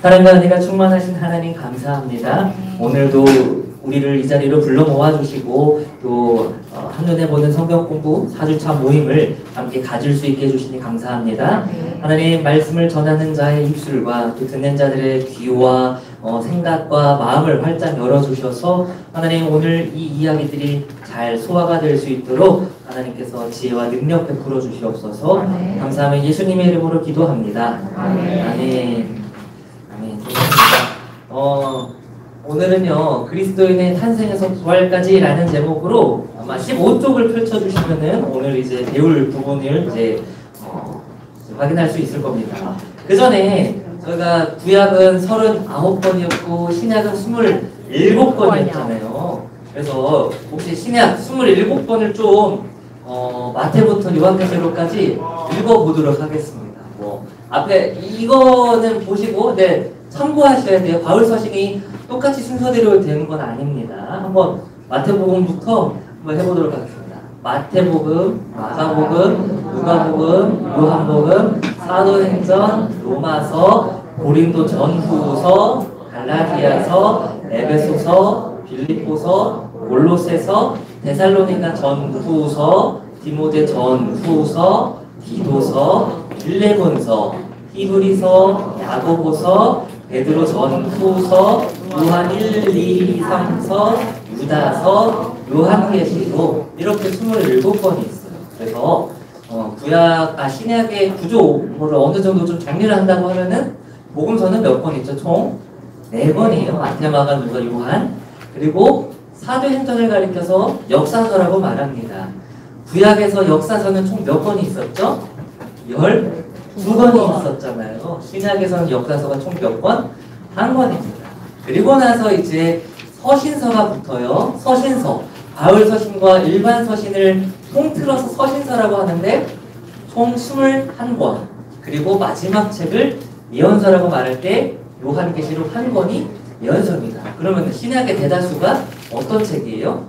사랑과 은혜가 충만하신 하나님 감사합니다. 오늘도 우리를 이 자리로 불러 모아주시고 또 한눈에 보는 성경 공부 4주차 모임을 함께 가질 수 있게 해주시니 감사합니다. 하나님 말씀을 전하는 자의 입술과 또 듣는 자들의 귀와 생각과 마음을 활짝 열어주셔서 하나님 오늘 이 이야기들이 잘 소화가 될 수 있도록 하나님께서 지혜와 능력 베풀어 주시옵소서. 감사하며 예수님의 이름으로 기도합니다. 아멘. 오늘은요 그리스도인의 탄생에서 부활까지라는 제목으로 아마 15쪽을 펼쳐주시면은 오늘 이제 배울 부분을 이제 확인할 수 있을 겁니다. 그 전에 저희가 구약은 39번이었고 신약은 27번이었잖아요. 그래서 혹시 신약 27번을 좀 마태부터 요한계시록까지 읽어보도록 하겠습니다. 앞에 이거는 보시고 참고하셔야 돼요. 바울 서신이 똑같이 순서대로 되는 건 아닙니다. 한번 마태복음부터 한번 해보도록 하겠습니다. 마태복음, 마가복음, 누가복음, 요한복음, 사도행전, 로마서, 고린도 전후서, 갈라디아서, 에베소서, 빌립보서, 골로새서, 데살로니가 전후서, 디모데 전후서, 디도서, 빌레몬서, 히브리서, 야고보서, 베드로 전후서, 요한 1, 2, 3서, 유다서, 요한계시록 이렇게 27번이 있어요. 그래서 신약의 구조를 어느 정도 좀 정리를 한다고 하면은 복음서는 몇 번 있죠? 총 4번이에요. 마태, 마가, 누가, 요한. 그리고 사도행전을 가리켜서 역사서라고 말합니다. 구약에서 역사서는 총 몇 번이 있었죠? 12번이 있었잖아요. 신약에서는 역사서가 총 몇 번? 1번입니다. 그리고 나서 이제 서신서가 붙어요. 서신서. 바울 서신과 일반 서신을 통틀어서 서신서라고 하는데 총 21권. 그리고 마지막 책을 예언서라고 말할 때 요한계시록 1권이 예언서입니다. 그러면 신약의 대다수가 어떤 책이에요?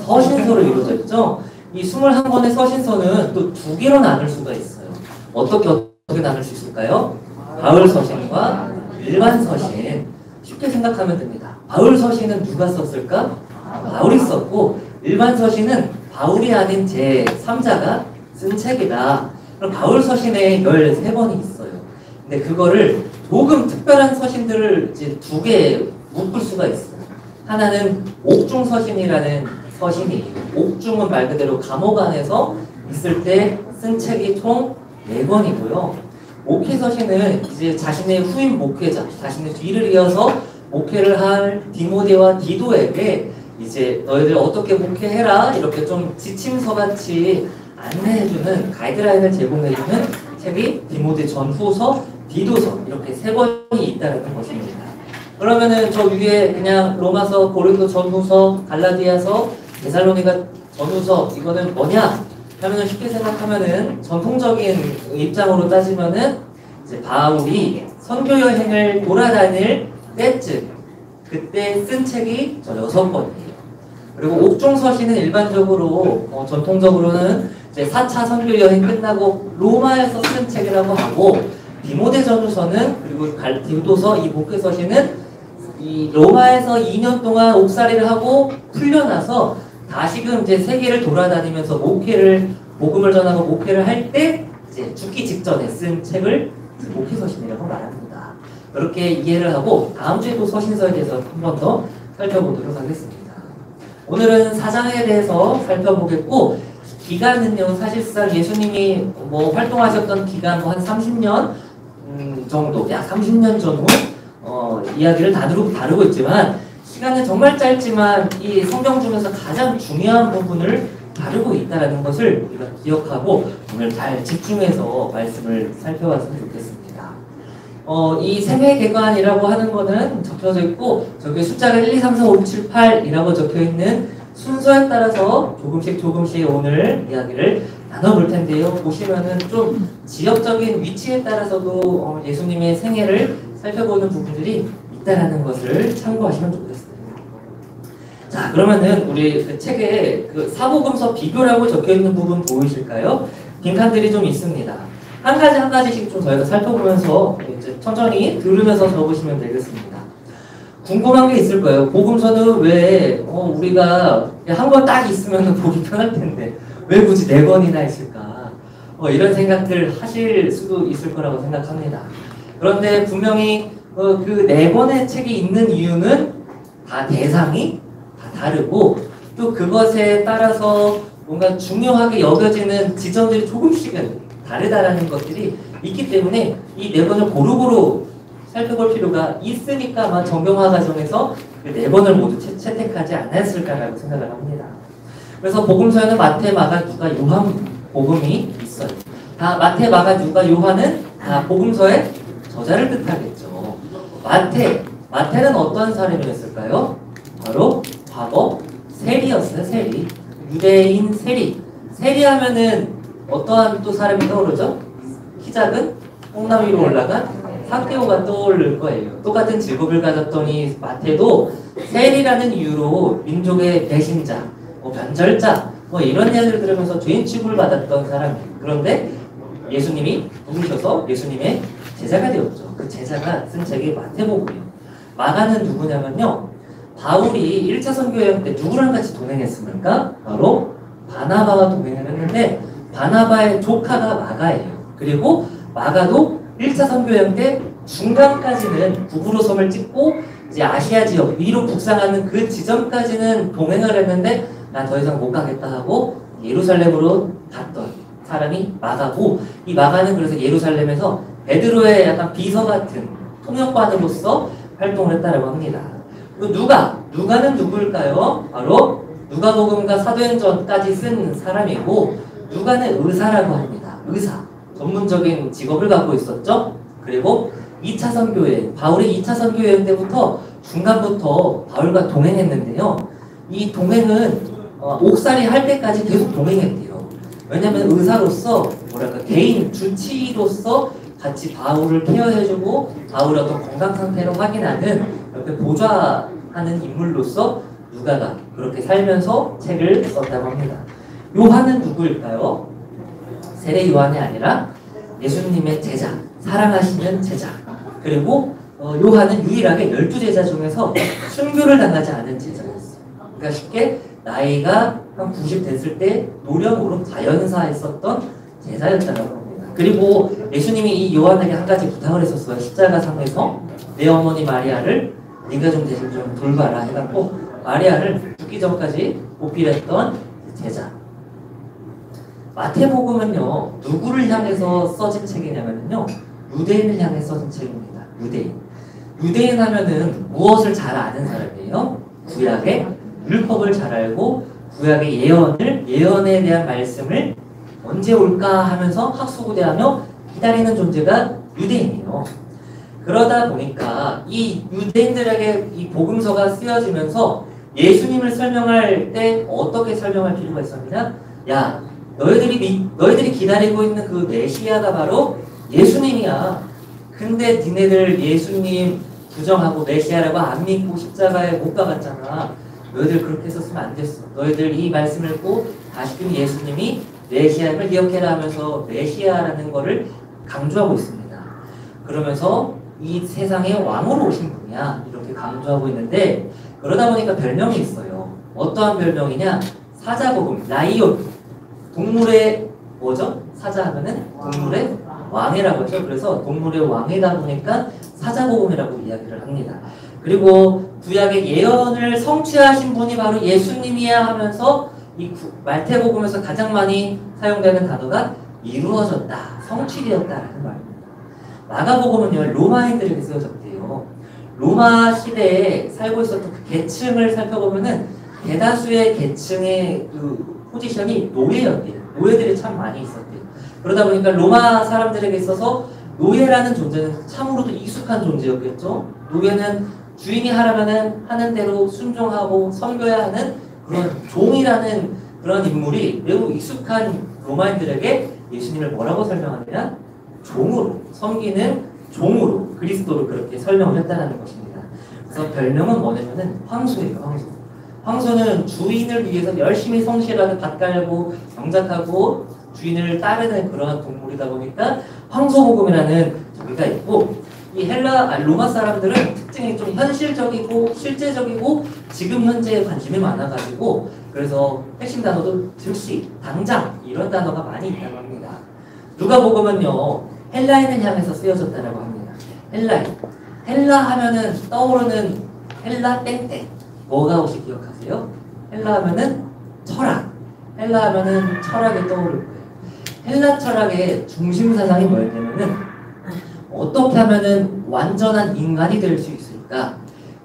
서신서로 이루어져 있죠? 이 21권의 서신서는 또 2개로 나눌 수가 있어요. 어떻게 나눌 수 있을까요? 바울 서신과 일반 서신. 쉽게 생각하면 됩니다. 바울 서신은 누가 썼을까? 바울이 썼고 일반 서신은 바울이 아닌 제3자가 쓴 책이다. 그럼 바울 서신에 13번이 있어요. 근데 그거를 조금 특별한 서신들을 이제 2개 묶을 수가 있어요. 하나는 옥중 서신이라는 서신이에요. 옥중은 말 그대로 감옥 안에서 있을 때 쓴 책이 총 4권이고요. 목회 서신은 이제 자신의 후임 목회자, 자신의 뒤를 이어서 목회를 할 디모데와 디도에게 이제 너희들 어떻게 목회해라 이렇게 좀 지침서 같이 안내해주는 가이드라인을 제공해주는 책이 디모데 전후서, 디도서 이렇게 3권이 있다는 것입니다. 그러면은 저 위에 그냥 로마서, 고린도 전후서, 갈라디아서, 데살로니가 전후서 이거는 뭐냐? 하면은 쉽게 생각하면은 전통적인 입장으로 따지면은 이제 바울이 선교 여행을 돌아다닐 때쯤 그때 쓴 책이 저 6권이에요. 그리고 옥중 서신은 일반적으로 전통적으로는 이제 4차 선교 여행 끝나고 로마에서 쓴 책이라고 하고 디모데 전후서는 그리고 디도서 이 목회 서신은 이 로마에서 2년 동안 옥살이를 하고 풀려나서 다시금 이제 세계를 돌아다니면서 복음을 전하고 목회를 할 때 이제 죽기 직전에 쓴 책을 목회 서신이라고 말합니다. 그렇게 이해를 하고 다음 주에 또 서신서에 대해서 한 번 더 살펴보도록 하겠습니다. 오늘은 4장에 대해서 살펴보겠고 기간은요 사실상 예수님이 활동하셨던 기간 한 30년 정도, 약 30년 전후 이야기를 다루고 있지만 시간은 정말 짧지만 이 성경 중에서 가장 중요한 부분을 다루고 있다는 것을 우리가 기억하고 오늘 잘 집중해서 말씀을 살펴봤으면 좋겠습니다. 이 세계개관이라고 하는 거는 적혀져 있고 저기 숫자가 1, 2, 3, 4, 5, 6, 7, 8이라고 적혀있는 순서에 따라서 조금씩 오늘 이야기를 나눠볼 텐데요. 보시면은 좀 지역적인 위치에 따라서도 예수님의 생애를 살펴보는 부분들이 있다라는 것을 참고하시면 좋겠습니다. 자, 그러면은 우리 그 책에 그 사복음서 비교라고 적혀있는 부분 보이실까요? 빈칸들이 좀 있습니다. 한 가지 한 가지씩 좀 저희가 살펴보면서 이제 천천히 들으면서 적으시면 되겠습니다. 궁금한 게 있을 거예요. 복음서는 왜 우리가 한 권 딱 있으면 보기 편할 텐데 왜 굳이 4권이나 했을까? 이런 생각들 하실 수도 있을 거라고 생각합니다. 그런데 분명히 그 4권의 책이 있는 이유는 다 대상이 다 다르고 또 그것에 따라서 뭔가 중요하게 여겨지는 지점들이 조금씩은 다르다라는 것들이 있기 때문에 이 4권을 고루고루 살펴볼 필요가 있으니까 아마 정경화 과정에서 그 4권을 모두 채택하지 않았을까라고 생각을 합니다. 그래서 복음서에는 마태, 마가, 누가, 요한 복음이 있어요. 다 마태, 마가, 누가, 요한은 다 복음서의 저자를 뜻하겠죠. 마태는 어떤 사람이었을까요? 바로 과거 세리였어요. 세리. 유대인 세리. 세리하면은 어떠한 또 사람이 떠오르죠? 키 작은 뽕나무 위로 올라간 삭개오가 떠오를 거예요. 똑같은 직업을 가졌더니 마태도 세리라는 이유로 민족의 배신자, 변절자 이런 이야기를 들으면서 죄인 취급을 받았던 사람이에요. 그런데 예수님이 누구셔서 예수님의 제자가 되었죠. 그 제자가 쓴 책이 마태복음이에요. 마가는 누구냐면요. 바울이 1차 선교여행 때 누구랑 같이 동행했습니까? 바로 바나바와 동행을 했는데 바나바의 조카가 마가예요. 그리고 마가도 1차 선교여행 때 중간까지는 북으로 섬을 찍고 이제 아시아 지역 위로 북상하는 그 지점까지는 동행을 했는데 난 더 이상 못 가겠다 하고 예루살렘으로 갔던 사람이 마가고, 이 마가는 그래서 예루살렘에서 베드로의 약간 비서 같은 통역관으로서 활동을 했다고 합니다. 그리고 누가는 누구일까요? 바로 누가복음과 사도행전까지 쓴 사람이고, 누가는 의사라고 합니다. 의사. 전문적인 직업을 갖고 있었죠. 그리고 2차 선교여행, 바울이 2차 선교여행 때부터 중간부터 바울과 동행했는데요. 이 동행은 옥살이 할 때까지 계속 동행했대요. 왜냐면 의사로서 개인 주치의로서 같이 바울을 케어해주고 바울의 어떤 건강 상태를 확인하는 이렇게 보좌하는 인물로서 누가가 그렇게 살면서 책을 썼다고 합니다. 요한은 누구일까요? 세례 요한이 아니라 예수님의 제자, 사랑하시는 제자. 그리고 요한은 유일하게 12제자 중에서 순교를 당하지 않은 제자였어요. 그러니까 쉽게 나이가 한 90 됐을 때 노령으로 자연사했었던 제자였다고 합니다. 그리고 예수님이 이 요한에게 한 가지 부탁을 했었어요. 십자가상에서 내 어머니 마리아를 네가 좀 대신 좀 돌봐라 해갖고 마리아를 죽기 전까지 보필했던 제자. 마태복음은요, 누구를 향해서 써진 책이냐면요, 유대인을 향해 써진 책입니다. 유대인 하면은 무엇을 잘 아는 사람이에요? 구약의 율법을 잘 알고 구약의 예언에 대한 말씀을 언제 올까 하면서 학수고대하며 기다리는 존재가 유대인이에요. 그러다 보니까 이 유대인들에게 이 복음서가 쓰여지면서 예수님을 설명할 때 어떻게 설명할 필요가 있었느냐? 야, 너희들이 기다리고 있는 그 메시아가 바로 예수님이야. 근데 니네들 예수님 부정하고 메시아라고 안 믿고 십자가에 못 박았잖아. 너희들 그렇게 했었으면 안 됐어. 너희들 이 말씀을 읽고 다시금 예수님이 메시아임을 기억해라 하면서 메시아라는 거를 강조하고 있습니다. 그러면서 이 세상의 왕으로 오신 분이야. 이렇게 강조하고 있는데, 그러다 보니까 별명이 있어요. 어떠한 별명이냐? 사자복음, 라이온. 동물의 뭐죠? 사자 하면은 동물의 왕이라고 하죠. 그래서 동물의 왕이다 보니까 사자복음이라고 이야기를 합니다. 그리고 구약의 예언을 성취하신 분이 바로 예수님이야 하면서 이 마태복음에서 가장 많이 사용되는 단어가 이루어졌다, 성취되었다라는 말입니다. 마가복음은요, 로마인들에게 쓰여졌대요. 로마 시대에 살고 있었던 그 계층을 살펴보면은 대다수의 계층의 그 포지션이 노예였대요. 노예들이 참 많이 있었대요. 그러다 보니까 로마 사람들에게 있어서 노예라는 존재는 참으로도 익숙한 존재였겠죠. 노예는 주인이 하라면은 하는 대로 순종하고 섬겨야 하는 그런 종이라는 그런 인물이 매우 익숙한 로마인들에게 예수님을 뭐라고 설명하느냐? 종으로, 섬기는 종으로, 그리스도로 그렇게 설명을 했다는 것입니다. 그래서 별명은 뭐냐면은 황소예요, 황소. 황소는 주인을 위해서 열심히 성실하게 밭 갈고 경작하고 주인을 따르는 그러한 동물이다 보니까 황소복음이라는 저기가 있고, 이 로마 사람들은 특징이 좀 현실적이고 실제적이고 지금 현재에 관심이 많아가지고, 그래서 핵심 단어도 즉시, 당장 이런 단어가 많이 있다고 합니다. 누가복음은요 헬라인을 향해서 쓰여졌다고 합니다. 헬라 하면은 떠오르는 헬라 땡땡 뭐가 혹시 기억하세요? 헬라 하면은 철학. 헬라 하면은 철학이 떠오를 거예요. 헬라 철학의 중심 사상이 뭐였냐면은 어떻게 하면은 완전한 인간이 될 수 있을까?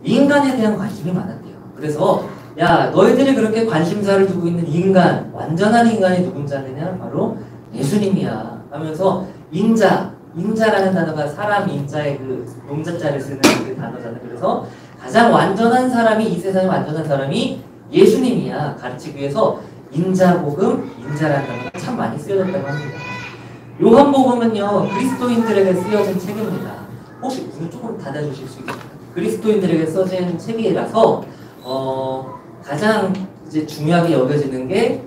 인간에 대한 관심이 많았대요. 그래서 야, 너희들이 그렇게 관심사를 두고 있는 인간, 완전한 인간이 누군지 아느냐? 바로 예수님이야 하면서 인자라는 단어가 사람 인자의 그 용자자를 쓰는 그 단어잖아요. 그래서 가장 완전한 사람이, 이 세상에 완전한 사람이 예수님이야 가르치기 위해서 인자라는 단어가 참 많이 쓰여졌다고 합니다. 요한복음은요 그리스도인들에게 쓰여진 책입니다. 혹시 문을 조금 닫아주실 수 있을까요? 그리스도인들에게 써진 책이라서 가장 이제 중요하게 여겨지는 게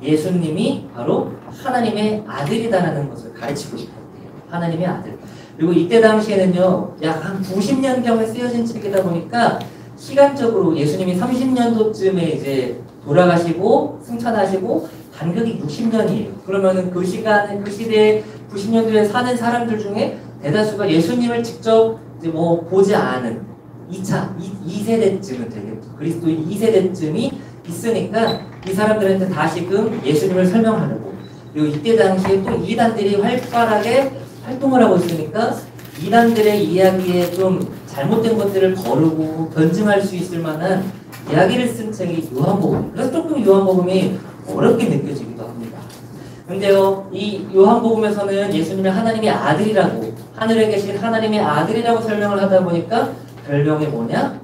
예수님이 바로 하나님의 아들이다라는 것을 가르치고 싶었대요. 하나님의 아들. 그리고 이때 당시에는요 약 한 90년경에 쓰여진 책이다 보니까 시간적으로 예수님이 30년도쯤에 이제 돌아가시고 승천하시고 간격이 60년이에요. 그러면은 그 시간에 그 시대에 90년도에 사는 사람들 중에 대다수가 예수님을 직접 이제 뭐 보지 않은 2세대쯤은 되겠죠. 그리스도인 2세대쯤이 있으니까 이 사람들한테 다시금 예수님을 설명하려고, 그리고 이때 당시에 또 이단들이 활발하게 활동을 하고 있으니까 이단들의 이야기에 좀 잘못된 것들을 거르고 변증할 수 있을 만한 이야기를 쓴 책이 요한복음. 그래서 조금 요한복음이 어렵게 느껴지기도 합니다. 근데요, 이 요한복음에서는 예수님을 하나님의 아들이라고, 하늘에 계신 하나님의 아들이라고 설명을 하다 보니까 별명이 뭐냐?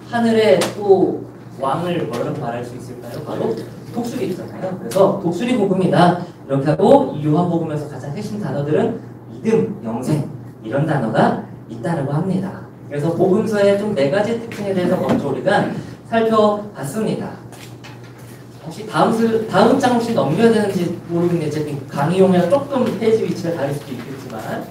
하늘의 또 왕을 뭐라고 말할 수 있을까요? 바로 독수리잖아요. 그래서 독수리 복음이다 이렇게 하고, 이 요한복음에서 가장 핵심 단어들은 믿음, 영생 이런 단어가 있다고 합니다. 그래서 복음서의 좀 4가지 특징에 대해서 먼저 우리가 살펴봤습니다. 혹시 다음 장 혹시 넘겨야 되는지 모르겠는데 제 강의용이랑 조금 페이지 위치가 다를 수도 있겠지만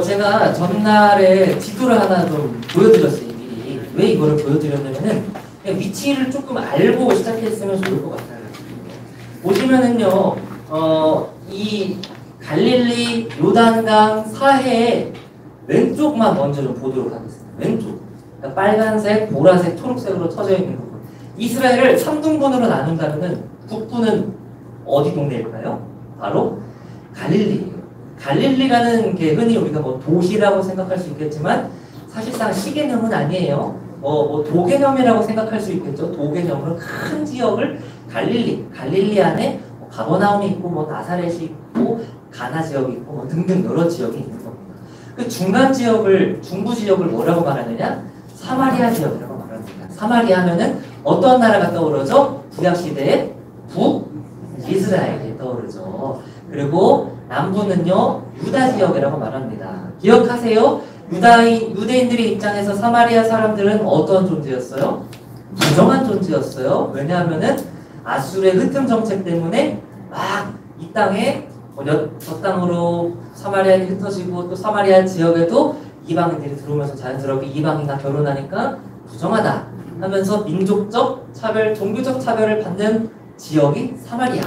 제가 전날에 지도를 하나 좀 보여드렸어요. 미리. 왜 이거를 보여드렸냐면은 위치를 조금 알고 시작했으면 좋을 것 같아요. 보시면은요 이 갈릴리 요단강 사해의 왼쪽만 먼저 좀 보도록 하겠습니다. 왼쪽. 그러니까 빨간색, 보라색, 초록색으로 쳐져 있는 부분. 이스라엘을 3등분으로 나눈다면 북부는 어디 동네일까요? 바로 갈릴리예요. 갈릴리라는 게 흔히 우리가 뭐 도시라고 생각할 수 있겠지만 사실상 시개념은 아니에요. 뭐 도개념이라고 생각할 수 있겠죠. 도개념으로 큰 지역을 갈릴리 안에 뭐 가버나움이 있고 뭐 나사렛이 있고 가나 지역이 있고 뭐 등등 여러 지역이 있는 겁니다. 그 중간 지역을, 중부 지역을 뭐라고 말하느냐? 사마리아 지역이라고 말합니다. 사마리아 하면은 어떤 나라가 떠오르죠? 구약시대의 북이스라엘이 떠오르죠. 그리고 남부는요, 유다 지역이라고 말합니다. 기억하세요? 유대인들의 입장에서 사마리아 사람들은 어떤 존재였어요? 부정한 존재였어요. 왜냐하면은 아수르의 흩음 정책 때문에 막 이 땅에 저 땅으로 사마리아에 흩어지고 또 사마리아 지역에도 이방인들이 들어오면서 자연스럽게 이방인과 결혼하니까 부정하다 하면서 민족적 차별, 종교적 차별을 받는 지역이 사마리아.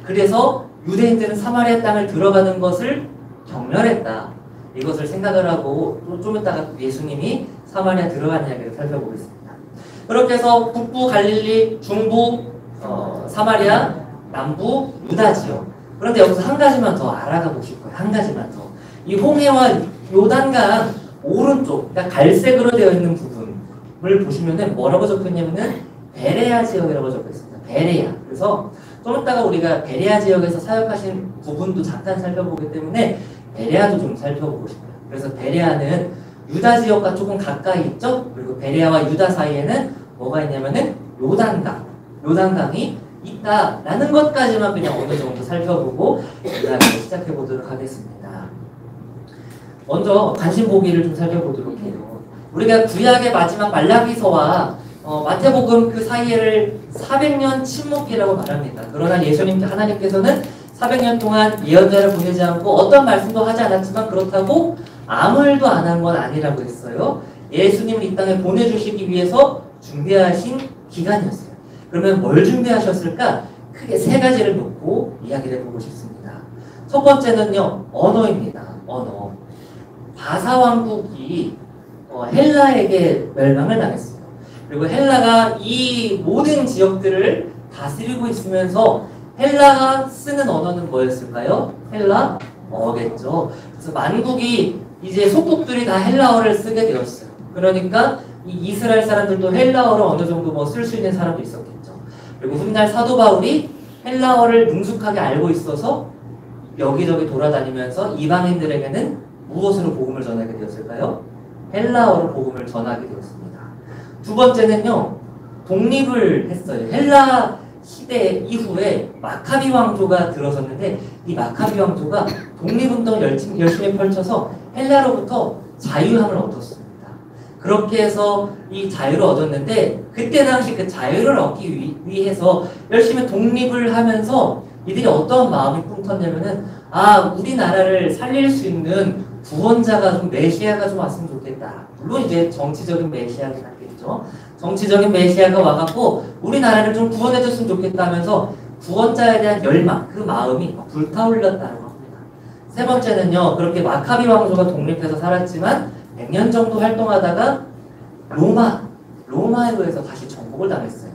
그래서 유대인들은 사마리아 땅을 들어가는 것을 경멸했다. 이것을 생각을 하고 좀 이따가 예수님이 사마리아 들어간 이야기를 살펴보겠습니다. 그렇게 해서 북부 갈릴리, 중부 사마리아, 남부 유다 지역. 그런데 여기서 한 가지만 더 알아가 보실 거예요. 한 가지만 더. 이 홍해와 요단강 오른쪽, 그러니까 갈색으로 되어 있는 부분을 보시면은 뭐라고 적혀있냐면은 베레아 지역이라고 적혀있습니다. 베레아. 그래서 좀 이따가 우리가 베레아 지역에서 사역하신 부분도 잠깐 살펴보기 때문에 베레아도 좀 살펴보고 싶어요. 그래서 베레아는 유다 지역과 조금 가까이 있죠? 그리고 베레아와 유다 사이에는 뭐가 있냐면은 요단강이 있다라는 것까지만 그냥 어느 정도 살펴보고 이야기를 시작해 보도록 하겠습니다. 먼저 관심 보기를 좀 살펴보도록 해요. 우리가 구약의 마지막 말라기서와 마태복음 그 사이를 400년 침묵기라고 말합니다. 그러나 하나님께서는 400년 동안 예언자를 보내지 않고 어떤 말씀도 하지 않았지만 그렇다고 아무 일도 안 한 건 아니라고 했어요. 예수님을 이 땅에 보내주시기 위해서 준비하신 기간이었어요. 그러면 뭘 준비하셨을까? 크게 세 가지를 놓고 이야기를 해보고 싶습니다. 첫 번째는요, 언어입니다. 언어. 바사왕국이 헬라에게 멸망을 당했어요. 그리고 헬라가 이 모든 지역들을 다스리고 있으면서 헬라가 쓰는 언어는 뭐였을까요? 헬라어겠죠. 그래서 만국이 이제 속국들이 다 헬라어를 쓰게 되었어요. 그러니까 이 이스라엘 사람들도 헬라어를 어느 정도 뭐 쓸 수 있는 사람도 있었겠죠. 그리고 훗날 사도 바울이 헬라어를 능숙하게 알고 있어서 여기저기 돌아다니면서 이방인들에게는 무엇으로 복음을 전하게 되었을까요? 헬라어로 복음을 전하게 되었습니다. 두 번째는요, 독립을 했어요. 헬라 시대 이후에 마카비 왕조가 들어섰는데 이 마카비 왕조가 독립운동을 열심히 펼쳐서 헬라로부터 자유함을 얻었습니다. 그렇게 해서 이 자유를 얻었는데 그때 당시 그 자유를 얻기 위해서 열심히 독립을 하면서 이들이 어떤 마음이 꿈꿨냐면은 우리나라를 살릴 수 있는 구원자가 좀 메시아가 좀 왔으면 좋겠다. 물론 이제 정치적인 메시아가 있겠죠. 정치적인 메시아가 와갖고 우리나라를 좀 구원해줬으면 좋겠다 하면서 구원자에 대한 열망, 그 마음이 불타올랐다고 합니다. 세 번째는요, 그렇게 마카비 왕조가 독립해서 살았지만 100년 정도 활동하다가 로마에 의해서 다시 정복을 당했어요.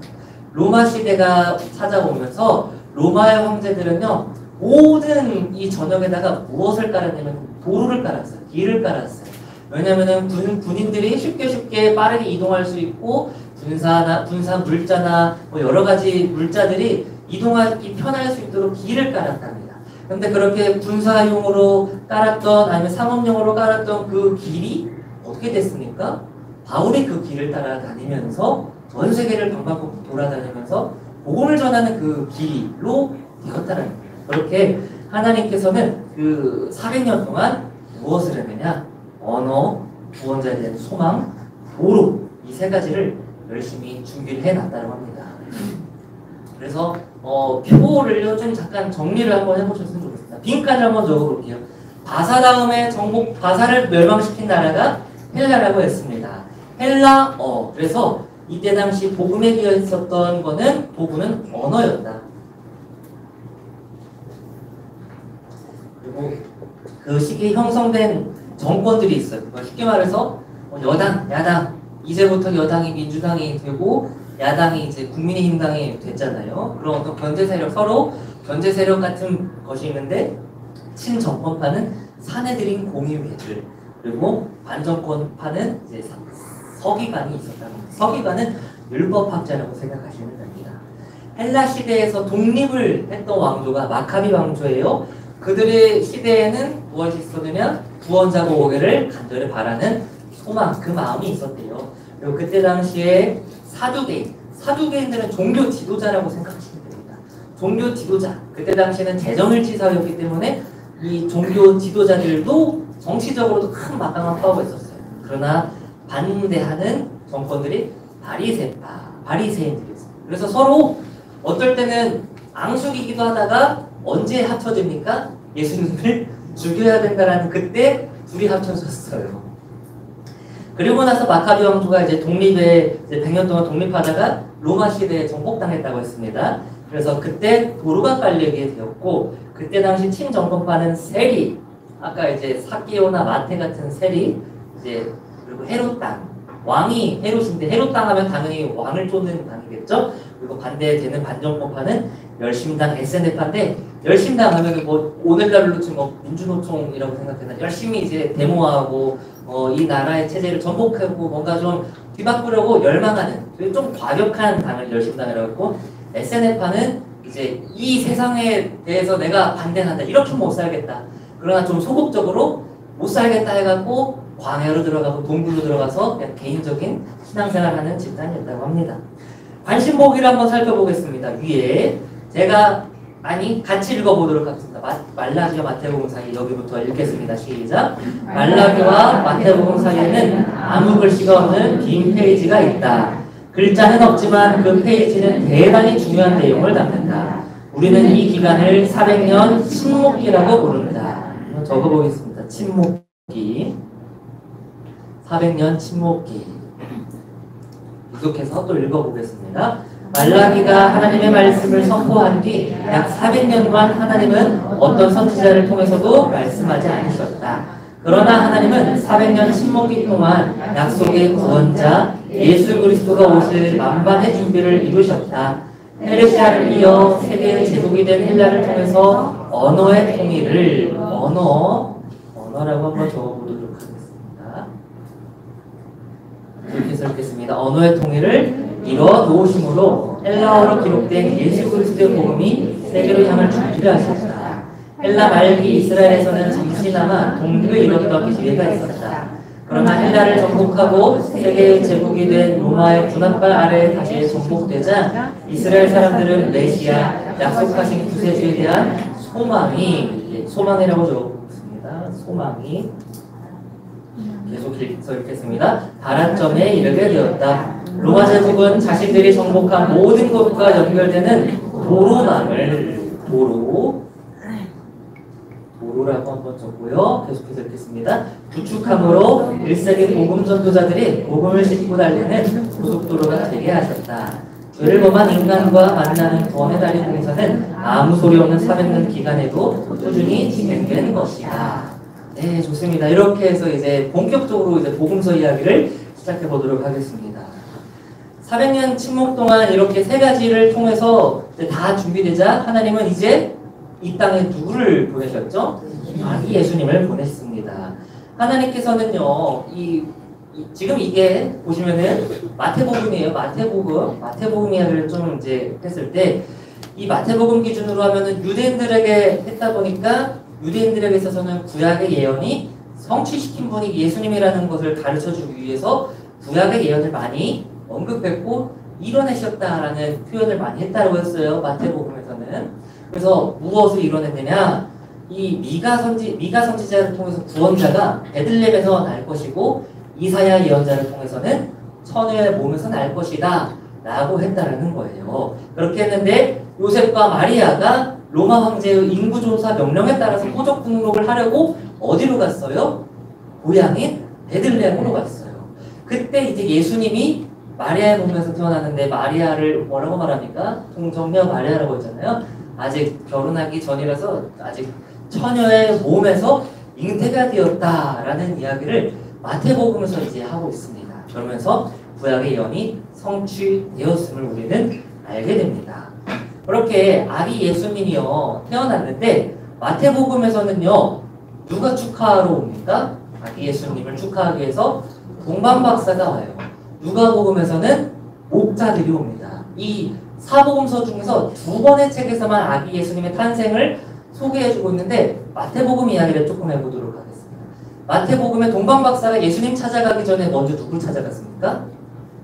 로마 시대가 찾아오면서 로마의 황제들은요, 모든 이 전역에다가 무엇을 깔았냐면 도로를 깔았어요. 길을 깔았어요. 왜냐면은 군인들이 쉽게 빠르게 이동할 수 있고 군사 물자나 뭐 여러 가지 물자들이 이동하기 편할 수 있도록 길을 깔았답니다. 근데 그렇게 군사용으로 깔았던 아니면 상업용으로 깔았던 그 길이 어떻게 됐습니까? 바울이 그 길을 따라다니면서 전 세계를 방방곡곡 돌아다니면서 복음을 전하는 그 길로 되었다는 거예요. 그렇게 하나님께서는 그 400년 동안 무엇을 했느냐? 언어, 구원자에 대한 소망, 도로, 이 세 가지를 열심히 준비를 해놨다고 합니다. 그래서 표를 좀 잠깐 정리를 한번 해보셨으면 좋겠습니다. 빈칸을 한번 적어볼게요. 바사 다음에 바사를 멸망시킨 나라가 헬라라고 했습니다. 헬라어. 그래서 이때 당시 복음에 기여 있었던 거는 복음은 언어였다. 그리고 그 시기에 형성된 정권들이 있어요. 쉽게 말해서 여당, 야당, 이제부터 여당이 민주당이 되고 야당이 이제 국민의힘당이 됐잖아요. 그런 어떤 견제 세력, 서로 견제 세력 같은 것이 있는데 친정권파는 사내들인 공의회들, 그리고 반정권파는 이제 서기관이 있었다는 거예요. 서기관은 율법학자라고 생각하시면 됩니다. 헬라 시대에서 독립을 했던 왕조가 마카비 왕조예요. 그들의 시대에는 무엇이 있었느냐? 구원자가 오기를 간절히 바라는 소망, 그 마음이 있었대요. 그리고 그때 당시에 사두개인들은 종교 지도자라고 생각하시면 됩니다. 종교 지도자, 그때 당시에는 재정일치 사회였기 때문에 이 종교 지도자들도 정치적으로도 큰 막강한 파워가 있었어요. 그러나 반대하는 정권들이 바리새인들이었어요. 그래서 서로 어떨 때는 앙숙이기도 하다가 언제 합쳐집니까? 예수님을 죽여야 된다라는 그때 둘이 합쳐졌어요. 그리고 나서 마카비 왕조가 이제 독립에 이제 100년 동안 독립하다가 로마 시대에 정복당했다고 했습니다. 그래서 그때 도로가 깔리게 되었고, 그때 당시 친정권파는 세리, 아까 이제 사기오나 마테 같은 세리, 이제 그리고 헤롯 땅, 왕이 헤롯인데 헤롯 땅 하면 당연히 왕을 쫓는 당이겠죠. 그리고 반대되는 반정권파는 열심당 SNF인데, 열심당 하면 뭐 오늘날로 지금 뭐 민주노총이라고 생각하는 열심히 이제 데모하고 이 나라의 체제를 전복하고 뭔가 좀 뒤바꾸려고 열망하는 좀 과격한 당을 열심당이라고 했고, SNF파는 이제 이 세상에 대해서 내가 반대한다, 이렇게 못 살겠다, 그러나 좀 소극적으로 못 살겠다 해갖고 광야로 들어가고 동굴로 들어가서 개인적인 신앙생활하는 집단이었다고 합니다. 관심보기를 한번 살펴보겠습니다. 위에 제가 같이 읽어보도록 하겠습니다. 말라기와 마태복음 사이, 여기부터 읽겠습니다. 시작. 말라기와 마태복음 사이에는 아무 글씨가 없는 빈 페이지가 있다. 글자는 없지만 그 페이지는 대단히 중요한 내용을 담는다. 우리는 이 기간을 400년 침묵기라고 부릅니다. 적어보겠습니다. 침묵기. 400년 침묵기. 계속해서 또 읽어보겠습니다. 말라기가 하나님의 말씀을 선포한 뒤 약 400년간 하나님은 어떤 선지자를 통해서도 말씀하지 않으셨다. 그러나 하나님은 400년 침묵기 동안 약속의 구원자 예수 그리스도가 오실 만반의 준비를 이루셨다. 페르시아를 이어 세계의 제국이 된 헬라를 통해서 언어의 통일을 언어라고 한번 적어보도록 하겠습니다. 이렇게 써있겠습니다. 언어의 통일을 이뤄 놓으심으로 헬라어로 기록된 예수 그리스도의 복음이 세계로 향할 준비를 하셨다. 헬라 말기 이스라엘에서는 잠시나마 독립을 이뤘던 기회가 있었다. 그러나 헬라를 정복하고 세계의 제국이 된 로마의 군합발 아래에 다시 정복되자 이스라엘 사람들은 메시아 약속하신 구세주에 대한 소망이라고 적어보겠습니다. 소망이 계속 써 읽겠습니다. 발화점에 이르게 되었다. 로마 제국은 자신들이 정복한 모든 것과 연결되는 도로라고 한번 적고요. 계속해서 읽겠습니다. 구축함으로 1세기 복음 전도자들이 복음을 싣고 달리는 고속도로가 되게 하셨다. 죄를 범한 인간과 만나는 구원의 다리 중에서는 아무 소리 없는 400년 기간에도 꾸준히 진행된 것이다. 네, 좋습니다. 이렇게 해서 이제 본격적으로 이제 복음서 이야기를 시작해 보도록 하겠습니다. 400년 침묵 동안 이렇게 세 가지를 통해서 이제 다 준비되자 하나님은 이제 이 땅에 누구를 보내셨죠? 아기 예수님을 보냈습니다. 하나님께서는요, 지금 이게 보시면은 마태복음이에요. 마태복음 이야기를 좀 이제 했을 때 이 마태복음 기준으로 하면은 유대인들에게 했다 보니까 유대인들에게 있어서는 구약의 예언이 성취시킨 분이 예수님이라는 것을 가르쳐주기 위해서 구약의 예언을 많이 언급했고 이뤄내셨다라는 표현을 많이 했다고 했어요. 마태복음에서는. 그래서 무엇을 이뤄냈느냐? 이 미가 선지자를 통해서 구원자가 베들레헴에서 날 것이고 이사야 예언자를 통해서는 처녀의 몸에서 날 것이다 라고 했다라는 거예요. 그렇게 했는데 요셉과 마리아가 로마 황제의 인구조사 명령에 따라서 호적 등록을 하려고 어디로 갔어요? 고향인 베들레헴으로 갔어요. 그때 이제 예수님이 마리아의 몸에서 태어났는데 마리아를 뭐라고 말합니까? 동정녀 마리아라고 했잖아요. 아직 결혼하기 전이라서 아직 처녀의 몸에서 잉태가 되었다라는 이야기를 마태복음에서 이제 하고 있습니다. 그러면서 구약의 예언이 성취되었음을 우리는 알게 됩니다. 그렇게 아기 예수님이요 태어났는데 마태복음에서는요 누가 축하하러 옵니까? 아기 예수님을 축하하기 위해서 동방박사가 와요. 누가복음에서는 목자들이 옵니다. 이 사복음서 중에서 두 번의 책에서만 아기 예수님의 탄생을 소개해주고 있는데 마태복음 이야기를 조금 해보도록 하겠습니다. 마태복음의 동방박사가 예수님 찾아가기 전에 먼저 누굴 찾아갔습니까?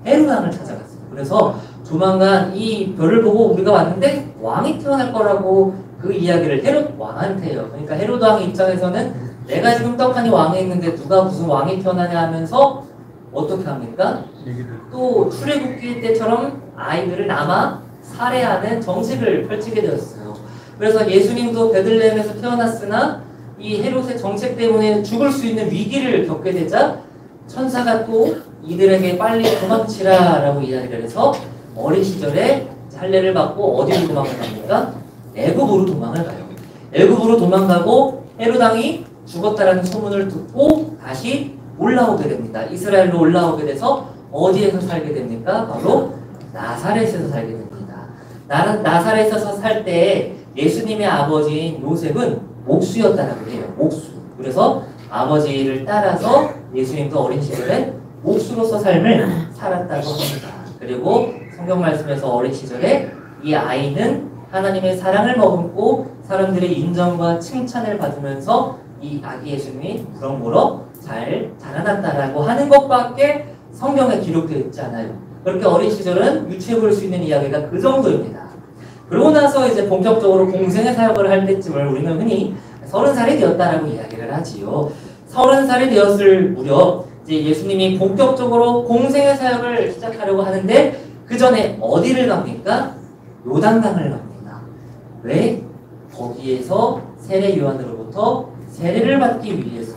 헤롯 왕을 찾아갔습니다. 그래서 조만간 이 별을 보고 우리가 왔는데 왕이 태어날 거라고 그 이야기를 헤롯 왕한테 해요. 그러니까 헤롯 왕 입장에서는 내가 지금 떡하니 왕이 있는데 누가 무슨 왕이 태어나냐 하면서 어떻게 합니까? 또 출애굽기 때처럼 아이들을 남아 살해하는 정책을 펼치게 되었어요. 그래서 예수님도 베들레헴에서 태어났으나 이 헤롯의 정책 때문에 죽을 수 있는 위기를 겪게 되자 천사가 또 이들에게 빨리 도망치라 라고 이야기를 해서 어린 시절에 할례를 받고 어디로 도망을 갑니까? 애굽으로 도망을 가요. 애굽으로 도망가고 헤롯 왕이 죽었다라는 소문을 듣고 다시 올라오게 됩니다. 이스라엘로 올라오게 돼서 어디에서 살게 됩니까? 바로 나사렛에서 살게 됩니다. 나사렛에서 살 때 예수님의 아버지인 요셉은 목수였다라고 해요. 목수. 그래서 아버지를 따라서 예수님도 어린 시절에 목수로서 삶을 살았다고 합니다. 그리고 성경 말씀에서 어린 시절에 이 아이는 하나님의 사랑을 머금고 사람들의 인정과 칭찬을 받으면서 이 아기 예수님이 무럭무럭 잘 자라났다라고 하는 것밖에 성경에 기록되어 있지 않아요. 그렇게 어린 시절은 유추해 볼 수 있는 이야기가 그 정도입니다. 그러고 나서 이제 본격적으로 공생의 사역을 할 때쯤을 우리는 흔히 30살이 되었다라고 이야기를 하지요. 30살이 되었을 무렵 이제 예수님이 본격적으로 공생의 사역을 시작하려고 하는데 그 전에 어디를 갑니까? 요단강을 갑니다. 왜? 거기에서 세례 요한으로부터 세례를 받기 위해서.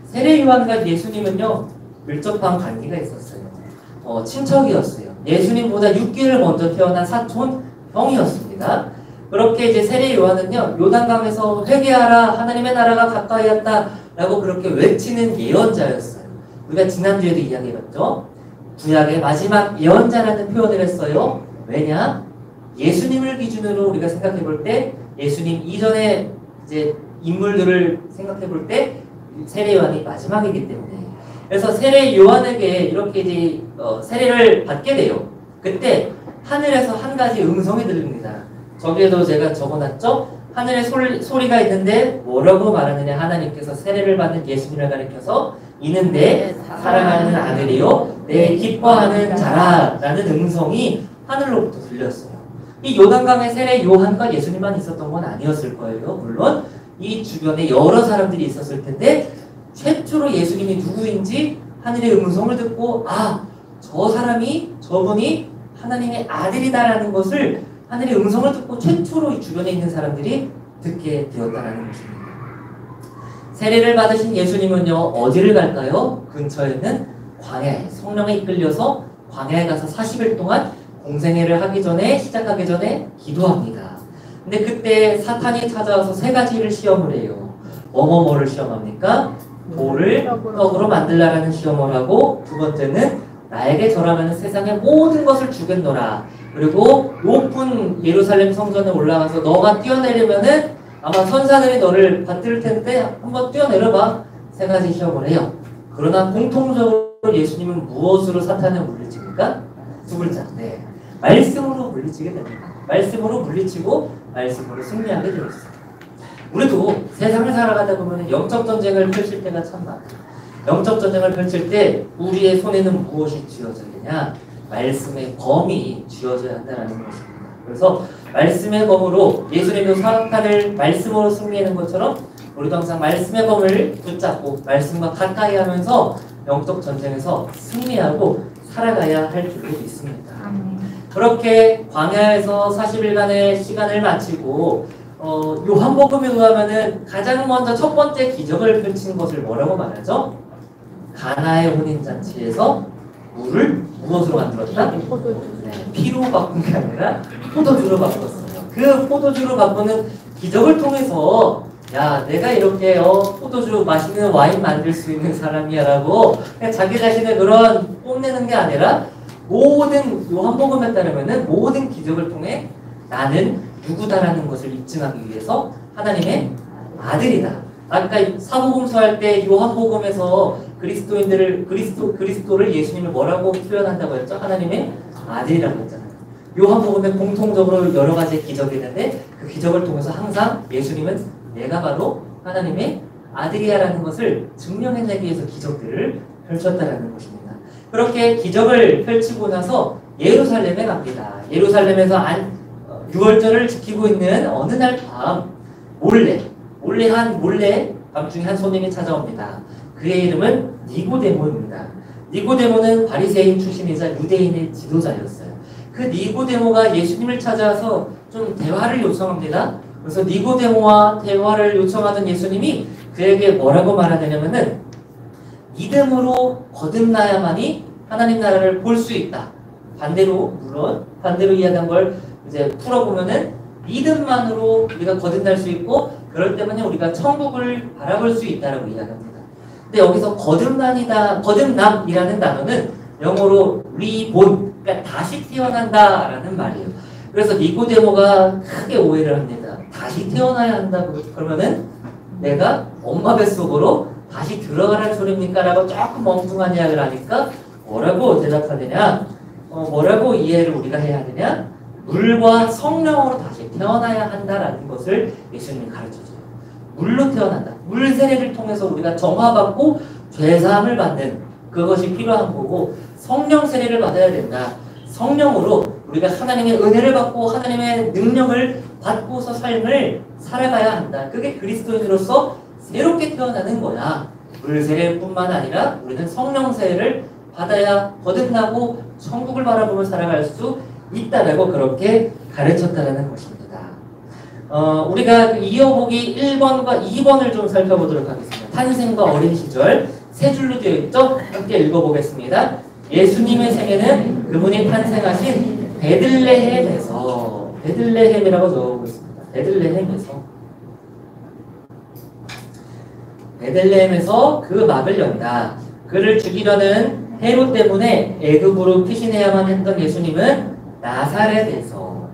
세례 요한과 예수님은요, 밀접한 관계가 있었어요. 친척이었어요. 예수님보다 6개월 먼저 태어난 사촌 형이었습니다. 그렇게 이제 세례 요한은요, 요단강에서 회개하라, 하나님의 나라가 가까이 왔다 라고 그렇게 외치는 예언자였어요. 우리가 지난주에도 이야기해봤죠. 구약의 마지막 예언자라는 표현을 했어요. 왜냐? 예수님을 기준으로 우리가 생각해 볼 때, 예수님 이전에 이제 인물들을 생각해 볼 때 세례 요한이 마지막이기 때문에. 그래서 세례 요한에게 이렇게 이제 세례를 받게 돼요. 그때 하늘에서 한 가지 음성이 들립니다. 저기에도 제가 적어놨죠? 하늘에 소리가 있는데 뭐라고 말하느냐? 하나님께서 세례를 받는 예수님을 가리켜서 이는 내 사랑하는 아들이요 내 기뻐하는 자라 라는 음성이 하늘로부터 들렸어요. 이 요단강의 세례 요한과 예수님만 있었던 건 아니었을 거예요. 물론 이 주변에 여러 사람들이 있었을 텐데 최초로 예수님이 누구인지 하늘의 음성을 듣고 저 사람이 저분이 하나님의 아들이다라는 것을 하늘의 음성을 듣고 최초로 이 주변에 있는 사람들이 듣게 되었다는 것입니다. 세례를 받으신 예수님은요, 어디를 갈까요? 근처에 있는 광야에, 성령에 이끌려서 광야에 가서 40일 동안 공생애를 시작하기 전에 기도합니다. 근데 그때 사탄이 찾아와서 세 가지를 시험을 해요. 뭐를 시험합니까? 돌을 떡으로 만들라라는 시험을 하고, 두 번째는 나에게 절하면 세상의 모든 것을 주겠노라. 그리고 높은 예루살렘 성전에 올라가서 너가 뛰어내리면은 아마 천사들이 너를 받들 텐데 한번 뛰어내려봐. 세 가지 시험을 해요. 그러나 공통적으로 예수님은 무엇으로 사탄을 물리칩니까? 두 글자. 네. 말씀으로 물리치게 됩니다. 말씀으로 물리치고 말씀으로 승리하게 되었어요. 우리도 세상을 살아가다 보면 영적 전쟁을 펼칠 때가 참 많아요. 영적 전쟁을 펼칠 때 우리의 손에는 무엇이 쥐어져야 되냐? 말씀의 검이 쥐어져야 한다는 것입니다. 그래서 말씀의 검으로 예수님도 사탄을 말씀으로 승리하는 것처럼 우리도 항상 말씀의 검을 붙잡고 말씀과 가까이 하면서 영적 전쟁에서 승리하고 살아가야 할 줄로 믿습니다. 그렇게 광야에서 40일간의 시간을 마치고 요한복음에 의하면은 가장 먼저 첫 번째 기적을 펼친 것을 뭐라고 말하죠? 가나의 혼인잔치에서 물을 무엇으로 만들었다? 네, 피로 바꾼 게 아니라 포도주로 바꿨어요. 그 포도주로 바꾸는 기적을 통해서 야, 내가 이렇게 포도주 맛있는 와인 만들 수 있는 사람이야 라고 그냥 자기 자신을 그런 뽐내는 게 아니라 모든 요한복음에 따르면은 모든 기적을 통해 나는 누구다라는 것을 입증하기 위해서 하나님의 아들이다. 아까 사복음서 할 때 요한복음에서 그리스도를 예수님을 뭐라고 표현한다고 했죠? 하나님의 아들이라고 했잖아요. 요한복음에 공통적으로 여러 가지 기적이 있는데 그 기적을 통해서 항상 예수님은 내가 바로 하나님의 아들이야라는 것을 증명해내기 위해서 기적들을 펼쳤다는 것입니다. 그렇게 기적을 펼치고 나서 예루살렘에 갑니다. 예루살렘에서 유월절을 지키고 있는 어느 날 밤 몰래 밤중에 한 손님이 찾아옵니다. 그의 이름은 니고데모입니다. 니고데모는 바리새인 출신이자 유대인의 지도자였어요. 그 니고데모가 예수님을 찾아와서 좀 대화를 요청합니다. 그래서 니고데모와 대화를 요청하던 예수님이 그에게 뭐라고 말하냐면은 믿음으로 거듭나야만이 하나님 나라를 볼 수 있다. 반대로 이야기한 걸 이제 풀어보면은 믿음만으로 우리가 거듭날 수 있고 그럴 때만에 우리가 천국을 바라볼 수 있다라고 이야기합니다. 근데 여기서 거듭남이라는 단어는 영어로 reborn, 그러니까 다시 태어난다라는 말이에요. 그래서 니고데모가 크게 오해를 합니다. 다시 태어나야 한다고 그러면은 내가 엄마 뱃속으로 다시 들어가라는 소리입니까? 라고 조금 엉뚱한 이야기를 하니까 뭐라고 대답하느냐? 뭐라고 이해를 우리가 해야 하느냐? 물과 성령으로 다시 태어나야 한다라는 것을 예수님이 가르쳐줘요. 물로 태어난다. 물 세례를 통해서 우리가 정화받고 죄사함을 받는 그것이 필요한 거고 성령 세례를 받아야 된다. 성령으로 우리가 하나님의 은혜를 받고 하나님의 능력을 받고서 삶을 살아가야 한다. 그게 그리스도인으로서 새롭게 태어나는 거야. 물 세례뿐만 아니라 우리는 성령 세례를 받아야 거듭나고 천국을 바라보며 살아갈 수 있다라고 그렇게 가르쳤다는 것입니다. 우리가 이어보기 1번과 2번을 좀 살펴보도록 하겠습니다. 탄생과 어린 시절 세 줄로 되어 있죠? 함께 읽어보겠습니다. 예수님의 생애는 그분이 탄생하신 베들레헴에서, 베들레헴이라고 적어보고 있습니다. 베들레헴에서 그 막을 연다. 그를 죽이려는 헤롯 때문에 애굽으로 피신해야만 했던 예수님은 나사렛에서,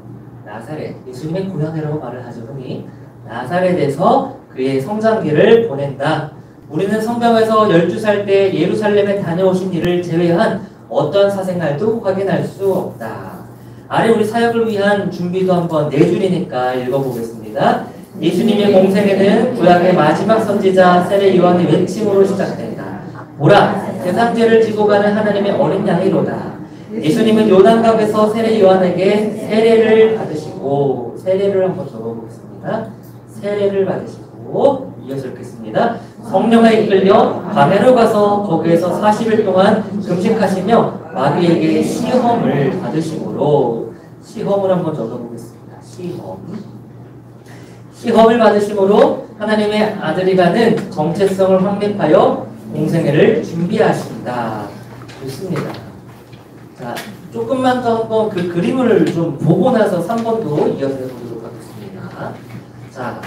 나사렛, 예수님의 고향이라고 말을 하죠. 흔히 나사렛에서 그의 성장기를 보낸다. 우리는 성경에서 12살 때 예루살렘에 다녀오신 일을 제외한 어떤 사생활도 확인할 수 없다. 아래 우리 사역을 위한 준비도 한번 4줄이니까 읽어보겠습니다. 예수님의 공생애는 구약의 마지막 선지자 세례 요한의 외침으로 시작된다. 보라, 세상 죄를 지고 가는 하나님의 어린 양이로다. 예수님은 요단강에서 세례 요한에게 세례를 받으시고, 세례를 한번 적어보겠습니다. 세례를 받으시고 이어서 읽겠습니다. 성령에 이끌려 광야로 가서 거기에서 40일 동안 금식하시며 마귀에게 시험을 받으심으로, 시험을 한번 적어보겠습니다. 시험을 받으심으로 하나님의 아들이라는 정체성을 확립하여 공생애를 준비하신다. 좋습니다. 자, 조금만 더 한번 그 그림을 좀 보고 나서 3번도 이어서 해보도록 하겠습니다. 자,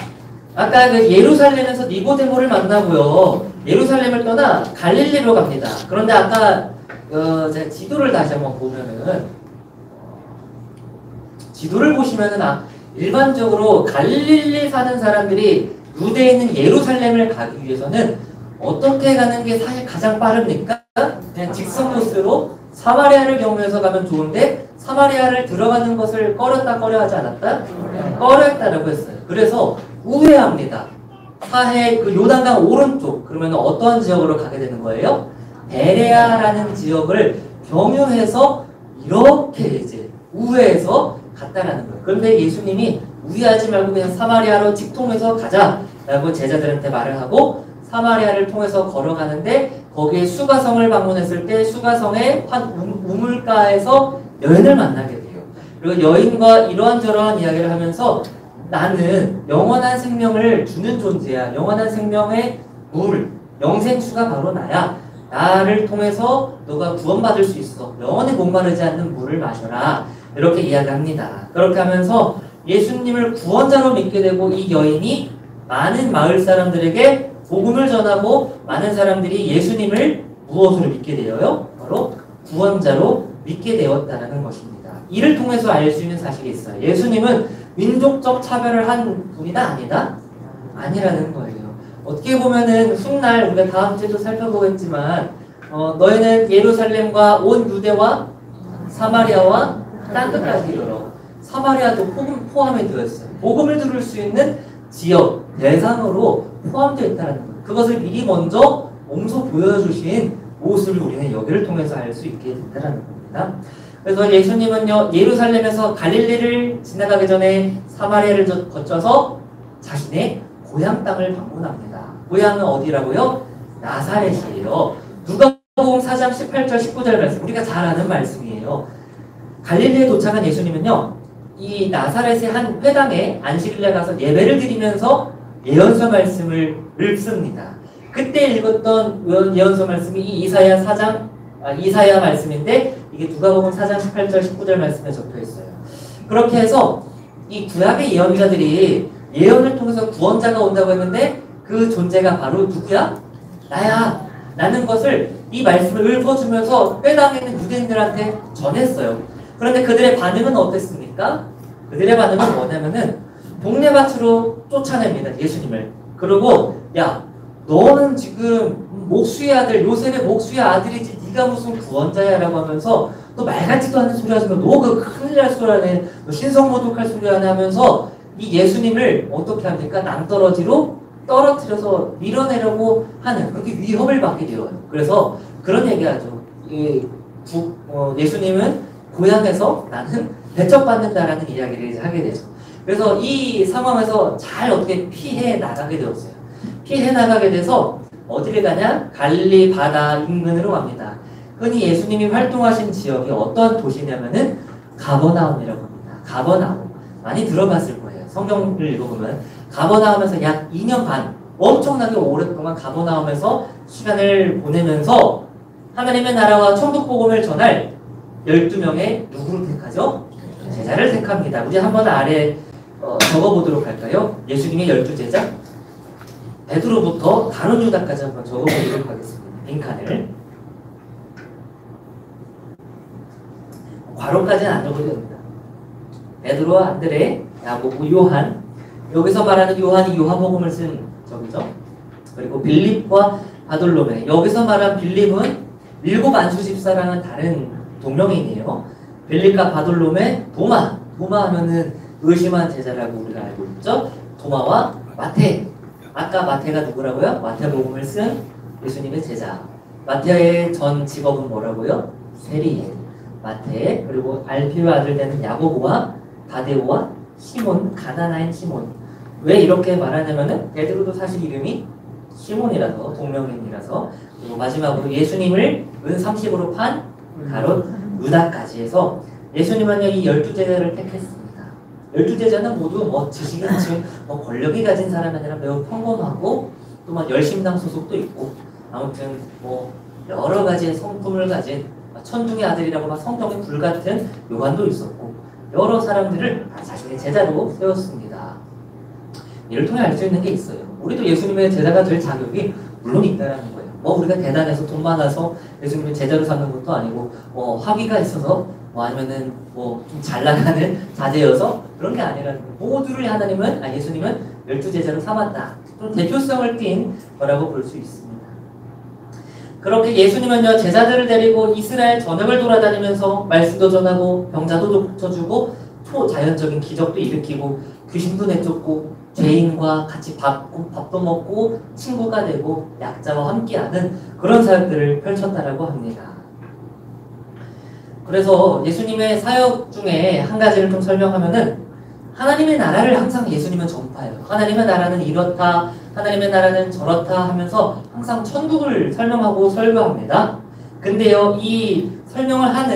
아까 그 예루살렘에서 니고데모를 만나고요. 예루살렘을 떠나 갈릴리로 갑니다. 그런데 아까 제가 지도를 다시 한번 보면은, 지도를 보시면은 일반적으로 갈릴리 사는 사람들이 유대에 있는 예루살렘을 가기 위해서는 어떻게 가는 게 사실 가장 빠릅니까? 그냥 직선 코스로 사마리아를 경유해서 가면 좋은데, 사마리아를 들어가는 것을 꺼렸다 꺼려 하지 않았다? 꺼려했다라고 했어요. 그래서 우회합니다. 사해 그 요단강 오른쪽, 그러면 어떠한 지역으로 가게 되는 거예요? 베레아라는 지역을 경유해서 이렇게 이제 우회해서 갔다라는 거예요. 그런데 예수님이 우회하지 말고 그냥 사마리아로 직통해서 가자라고 제자들한테 말을 하고 사마리아를 통해서 걸어가는데, 거기에 수가성을 방문했을 때 수가성의 한 우물가에서 여인을 만나게 돼요. 그리고 여인과 이러한저러한 이야기를 하면서 나는 영원한 생명을 주는 존재야. 영원한 생명의 물, 영생수가 바로 나야. 나를 통해서 너가 구원받을 수 있어. 영원히 목마르지 않는 물을 마셔라. 이렇게 이야기합니다. 그렇게 하면서 예수님을 구원자로 믿게 되고, 이 여인이 많은 마을 사람들에게 복음을 전하고 많은 사람들이 예수님을 무엇으로 믿게 되어요? 바로 구원자로 믿게 되었다는 것입니다. 이를 통해서 알 수 있는 사실이 있어요. 예수님은 민족적 차별을 한 분이다? 아니다? 아니라는 거예요. 어떻게 보면은 훗날 우리가 다음 주에도 살펴보겠지만 너희는 예루살렘과 온 유대와 사마리아와 땅끝까지 이르러, 사마리아도 포함이 되어 있어요. 복음을 들을 수 있는 지역, 대상으로 포함되어 있다는 거예요. 그것을 미리 먼저 몸소 보여주신 모습을 우리는 여기를 통해서 알 수 있게 된다는 겁니다. 그래서 예수님은요, 예루살렘에서 갈릴리를 지나가기 전에 사마리아를 거쳐서 자신의 고향 땅을 방문합니다. 고향은 어디라고요? 나사렛이에요. 누가복음 4장 18절 19절 말씀, 우리가 잘 아는 말씀이에요. 갈릴리에 도착한 예수님은요, 이 나사렛의 한 회당에 안식일에 가서 예배를 드리면서 예언서 말씀을 읽습니다. 그때 읽었던 예언서 말씀이 이 이사야 말씀인데, 이게 누가복음 4장 18절 19절 말씀에 적혀 있어요. 그렇게 해서 이 구약의 예언자들이 예언을 통해서 구원자가 온다고 했는데, 그 존재가 바로 누구야? 나야. 라는 것을 이 말씀을 읽어주면서 회당에 있는 유대인들한테 전했어요. 그런데 그들의 반응은 어땠습니까? 그들의 반응은 뭐냐면은 동네밭으로 쫓아냅니다. 예수님을. 그리고 야, 너는 지금 목수의 아들, 요셉의 목수의 아들이지 네가 무슨 구원자야 라고 하면서 너 말 같지도 않은 소리 하시면 너 그 큰일 날 소리 하네, 너 신성모독할 소리 하네 하면서 이 예수님을 어떻게 합니까? 낭떠러지로 떨어뜨려서 밀어내려고 하는, 그렇게 위협을 받게 되어요. 그래서 그런 얘기하죠. 예수님은 고향에서 나는 대접받는다라는 이야기를 하게 되죠. 그래서 이 상황에서 잘 어떻게 피해 나가게 되었어요. 피해 나가게 돼서 어디를 가냐? 갈릴리 바다 인근으로 갑니다. 흔히 예수님이 활동하신 지역이 어떤 도시냐면은 가버나움이라고 합니다. 가버나움. 많이 들어봤을 거예요. 성경을 읽어보면 가버나움에서 약 2년 반 엄청나게 오랫동안 가버나움에서 시간을 보내면서 하나님의 나라와 천국 복음을 전할 12명의 누구를 택하죠? 제자를 택합니다. 우리 한번 아래 적어보도록 할까요? 예수님의 12제자 베드로부터 가룟 유다까지 한번 적어보도록 하겠습니다. 빈칸을 괄호까지는 안 적어도 됩니다. 베드로, 안드레, 야고보, 요한. 여기서 말하는 요한이 요한복음을 쓴 적이죠. 그리고 빌립과 바돌로메. 여기서 말한 빌립은 일곱 안수 집사랑은 다른 동명이인이에요. 빌립과 바돌로메, 도마. 도마 하면은 의심한 제자라고 우리가 알고 있죠. 도마와 마태. 아까 마태가 누구라고요? 마태복음을 쓴 예수님의 제자. 마태의 전 직업은 뭐라고요? 세리에. 마태, 그리고 알피의 아들 되는 야고보와 다데오와 시몬, 가나나인 시몬. 왜 이렇게 말하냐면은 베드로도 사실 이름이 시몬이라서, 동명인이라서. 그리고 마지막으로 예수님을 은 30으로 판 가롯 유다까지 해서 예수님은요 이 12제자를 택했습니다. 12제자는 모두 뭐 지식이 지금 뭐 권력이 가진 사람이 아니라 매우 평범하고 또 막 열심당 소속도 있고 아무튼 뭐 여러 가지의 성품을 가진 천중의 아들이라고 막 성경에 불같은 요한도 있었고 여러 사람들을 자신의 제자로 세웠습니다. 이를 통해 알 수 있는 게 있어요. 우리도 예수님의 제자가 될 자격이 물론 있다는 거예요. 뭐 우리가 대단해서 돈 많아서 예수님의 제자로 삼는 것도 아니고 뭐 학위가 있어서 뭐 아니면은 뭐 좀 잘 나가는 자제여서 그런 게 아니라는 거예요. 모두를 하나님은 예수님은 12제자로 삼았다. 좀 대표성을 띈 거라고 볼 수 있습니다. 그렇게 예수님은요 제자들을 데리고 이스라엘 전역을 돌아다니면서 말씀도 전하고 병자도 고쳐주고 초자연적인 기적도 일으키고 귀신도 내쫓고 죄인과 같이 밥도 먹고 친구가 되고 약자와 함께하는 그런 사역들을 펼쳤다라고 합니다. 그래서 예수님의 사역 중에 한 가지를 좀 설명하면은 하나님의 나라를 항상 예수님은 전파해요. 하나님의 나라는 이렇다, 하나님의 나라는 저렇다 하면서 항상 천국을 설명하고 설교합니다. 근데요, 이 설명할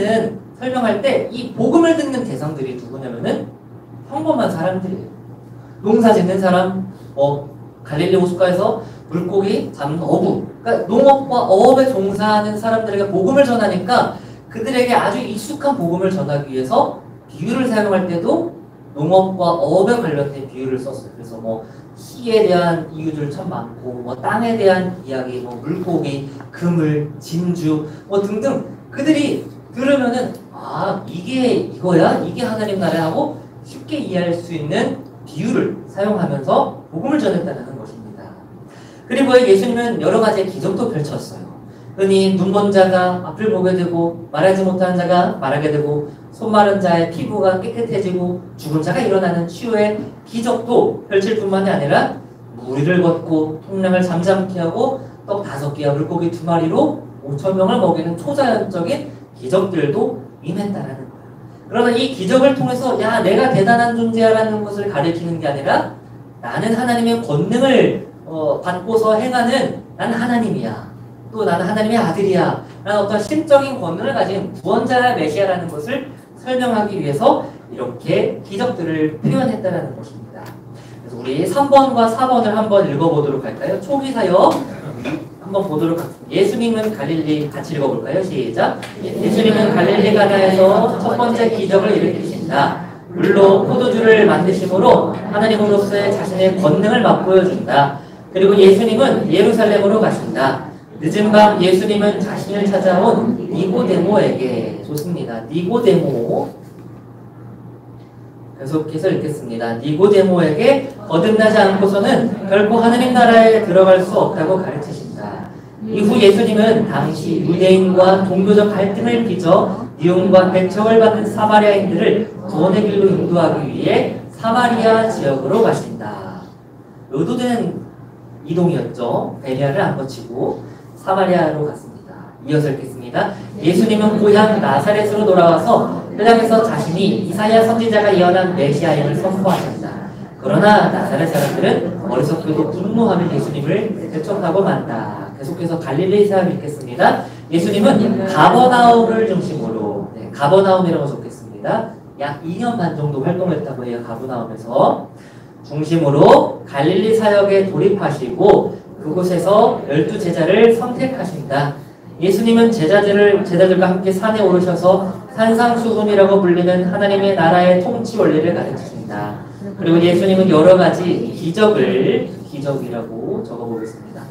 때 이 복음을 듣는 대상들이 누구냐면은 평범한 사람들이에요. 농사 짓는 사람, 갈릴리 호숫가에서 물고기 잡는 어부. 그러니까 농업과 어업에 종사하는 사람들에게 복음을 전하니까 그들에게 아주 익숙한 복음을 전하기 위해서 비유를 사용할 때도 농업과 어업에 관련된 비유를 썼어요. 그래서 뭐 시에 대한 이유들 참 많고, 뭐 땅에 대한 이야기, 뭐 물고기, 그물, 진주, 뭐 등등 그들이 들으면은 이게 이거야? 이게 하나님 나라 하고 쉽게 이해할 수 있는 비유를 사용하면서 복음을 전했다는 것입니다. 그리고 예수님은 여러 가지의 기적도 펼쳤어요. 흔히 눈먼 자가 앞을 보게 되고 말하지 못하는 자가 말하게 되고 손 마른 자의 피부가 깨끗해지고 죽은 자가 일어나는 치유의 기적도 펼칠 뿐만이 아니라 무리를 걷고 통량을 잠잠케 하고 떡 5개와 물고기 2마리로 5,000명을 먹이는 초자연적인 기적들도 임했다라는 거예요. 그러나 이 기적을 통해서 야 내가 대단한 존재야라는 것을 가리키는 게 아니라 나는 하나님의 권능을 받고서 행하는 나는 하나님이야. 또 나는 하나님의 아들이야 라는 어떤 신적인 권능을 가진 구원자야 메시아라는 것을 설명하기 위해서 이렇게 기적들을 표현했다는 것입니다. 그래서 우리 3번과 4번을 한번 읽어보도록 할까요? 초기 사역 한번 보도록 하겠습니다. 예수님은 갈릴리 같이 읽어볼까요? 시작. 예수님은 갈릴리 가나에서 첫 번째 기적을 일으키신다. 물로 포도주를 만드심으로 하나님으로서의 자신의 권능을 맛보여준다. 그리고 예수님은 예루살렘으로 가신다. 늦은 밤 예수님은 자신을 찾아온 니고데모에게 좋습니다. 니고데모 계속해서 읽겠습니다. 니고데모에게 거듭나지 않고서는 결코 하나님 나라에 들어갈 수 없다고 가르치신다. 이후 예수님은 당시 유대인과 종교적 갈등을 빚어 미움과 배척을 받는 사마리아인들을 구원의 길로 인도하기 위해 사마리아 지역으로 가신다. 의도된 이동이었죠. 베리아를 안 거치고 사마리아로 갔습니다. 이어서 읽겠습니다. 예수님은 고향 나사렛으로 돌아와서 회당에서 자신이 이사야 선지자가 예언한 메시아임을 선포하셨다. 그러나 나사렛 사람들은 어리석게도 분노하며 예수님을 대적하고 만다. 계속해서 갈릴리 사람 읽겠습니다. 예수님은 가버나움을 중심으로 가버나움이라고 적겠습니다. 약 2년 반 정도 활동했다고 해요. 가브나움에서. 중심으로 갈릴리 사역에 돌입하시고 그곳에서 12제자를 선택하신다. 예수님은 제자들과 함께 산에 오르셔서 산상수훈이라고 불리는 하나님의 나라의 통치 원리를 가르치신다. 그리고 예수님은 여러 가지 기적이라고 적어보겠습니다.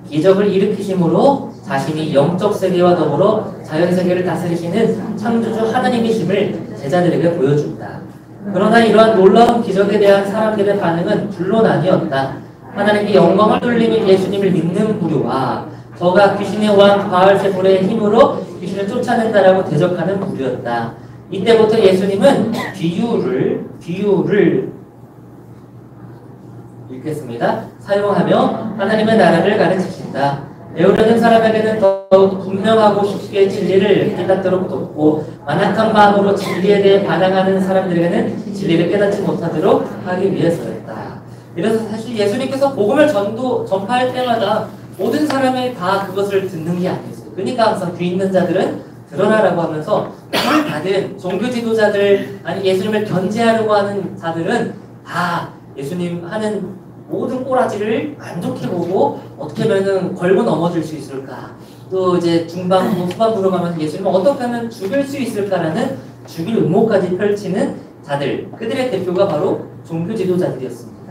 기적을 일으키심으로 자신이 영적 세계와 더불어 자연 세계를 다스리시는 창조주 하나님이심을 제자들에게 보여준다. 그러나 이러한 놀라운 기적에 대한 사람들의 반응은 둘로 나뉘었다. 하나님께 영광을 돌리는 예수님을 믿는 부류와 저가 귀신의 왕 바알세불의 힘으로 귀신을 쫓아낸다라고 대적하는 부류였다. 이때부터 예수님은 비유를 읽겠습니다. 사용하며 하나님의 나라를 가르치신다. 배우려는 사람에게는 더욱 분명하고 쉽게 진리를 깨닫도록 돕고 완악한 마음으로 진리에 대해 반항하는 사람들에게는 진리를 깨닫지 못하도록 하기 위해서였다. 그래서 사실 예수님께서 복음을 전파할 때마다 모든 사람이 다 그것을 듣는 게 아니었어요. 그러니까 항상 귀 있는 자들은 들어라라고 하면서 불을 받은 종교 지도자들 아니 예수님을 견제하려고 하는 자들은 다 예수님 하는 모든 꼬라지를 안 좋게 보고 어떻게 하면은 걸고 넘어질 수 있을까? 또 이제 중반부, 후반부로 가면 예수님을 어떻게 하면 죽일 수 있을까라는 죽일 음모까지 펼치는 자들, 그들의 대표가 바로 종교 지도자들이었습니다.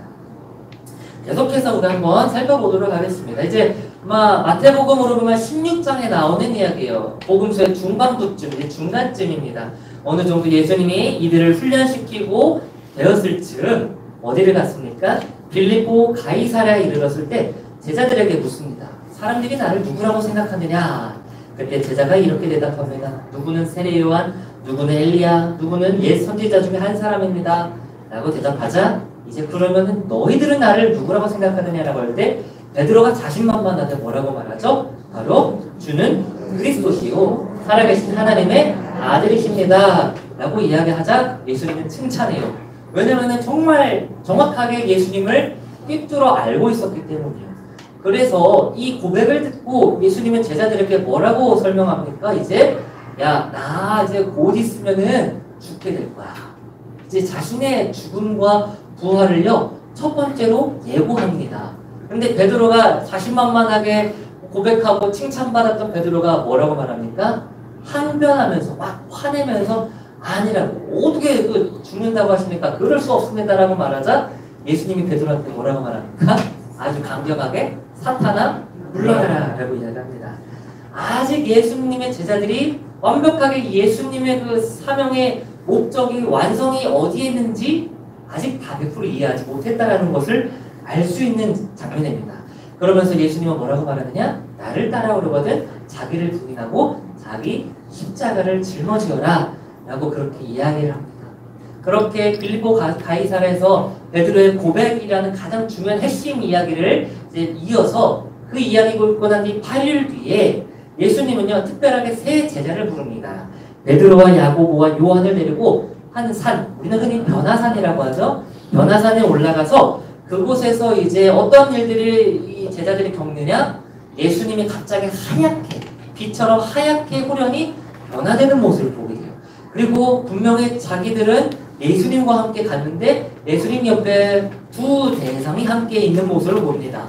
계속해서 우리 한번 살펴보도록 하겠습니다. 이제 마태복음으로 보면 16장에 나오는 이야기예요. 복음서의 중반부쯤, 이제 중간쯤입니다. 어느 정도 예수님이 이들을 훈련시키고 되었을 즈음 어디를 갔습니까? 빌립보 가이사랴에 이르렀을 때 제자들에게 묻습니다. 사람들이 나를 누구라고 생각하느냐? 그때 제자가 이렇게 대답합니다. 누구는 세례 요한, 누구는 엘리야, 누구는 옛 선지자 중에 한 사람입니다. 라고 대답하자 이제 그러면은 너희들은 나를 누구라고 생각하느냐라고 할 때 베드로가 자신만만하게 뭐라고 말하죠? 바로 주는 그리스도시요 살아계신 하나님의 아들이십니다. 라고 이야기하자 예수님은 칭찬해요. 왜냐면은 정말 정확하게 예수님을 꿰뚫어 알고 있었기 때문이에요. 그래서 이 고백을 듣고 예수님은 제자들에게 뭐라고 설명합니까? 이제 나 이제 곧 있으면은 죽게 될 거야. 이제 자신의 죽음과 부활을요 첫 번째로 예고합니다. 근데 베드로가 자신만만하게 고백하고 칭찬받았던 베드로가 뭐라고 말합니까? 항변하면서 막 화내면서 아니라고 어떻게 죽는다고 하십니까? 그럴 수 없습니다라고 말하자 예수님이 베드로한테 뭐라고 말합니까? 아주 강경하게 사탄아 물러나라 라고 이야기합니다. 아직 예수님의 제자들이 완벽하게 예수님의 그 사명의 목적이 완성이 어디에 있는지 아직 다 100% 이해하지 못했다라는 것을 알 수 있는 장면입니다. 그러면서 예수님은 뭐라고 말하느냐? 나를 따라오려거든 자기를 부인하고 자기 십자가를 짊어지어라 라고 그렇게 이야기를 합니다. 그렇게 빌립보 가이사랴에서 베드로의 고백이라는 가장 중요한 핵심 이야기를 이제 이어서 그 이야기를 읽고 난 뒤 8일 뒤에 예수님은요 특별하게 세 제자를 부릅니다. 베드로와 야고보와 요한을 데리고 한 산, 우리는 흔히 변화산이라고 하죠. 변화산에 올라가서 그곳에서 이제 어떤 일들이 이 제자들이 겪느냐? 예수님이 갑자기 하얗게 빛처럼 하얗게 호련히 변화되는 모습을 보게 돼요. 그리고 분명히 자기들은 예수님과 함께 갔는데 예수님 옆에 두 대상이 함께 있는 모습을 봅니다.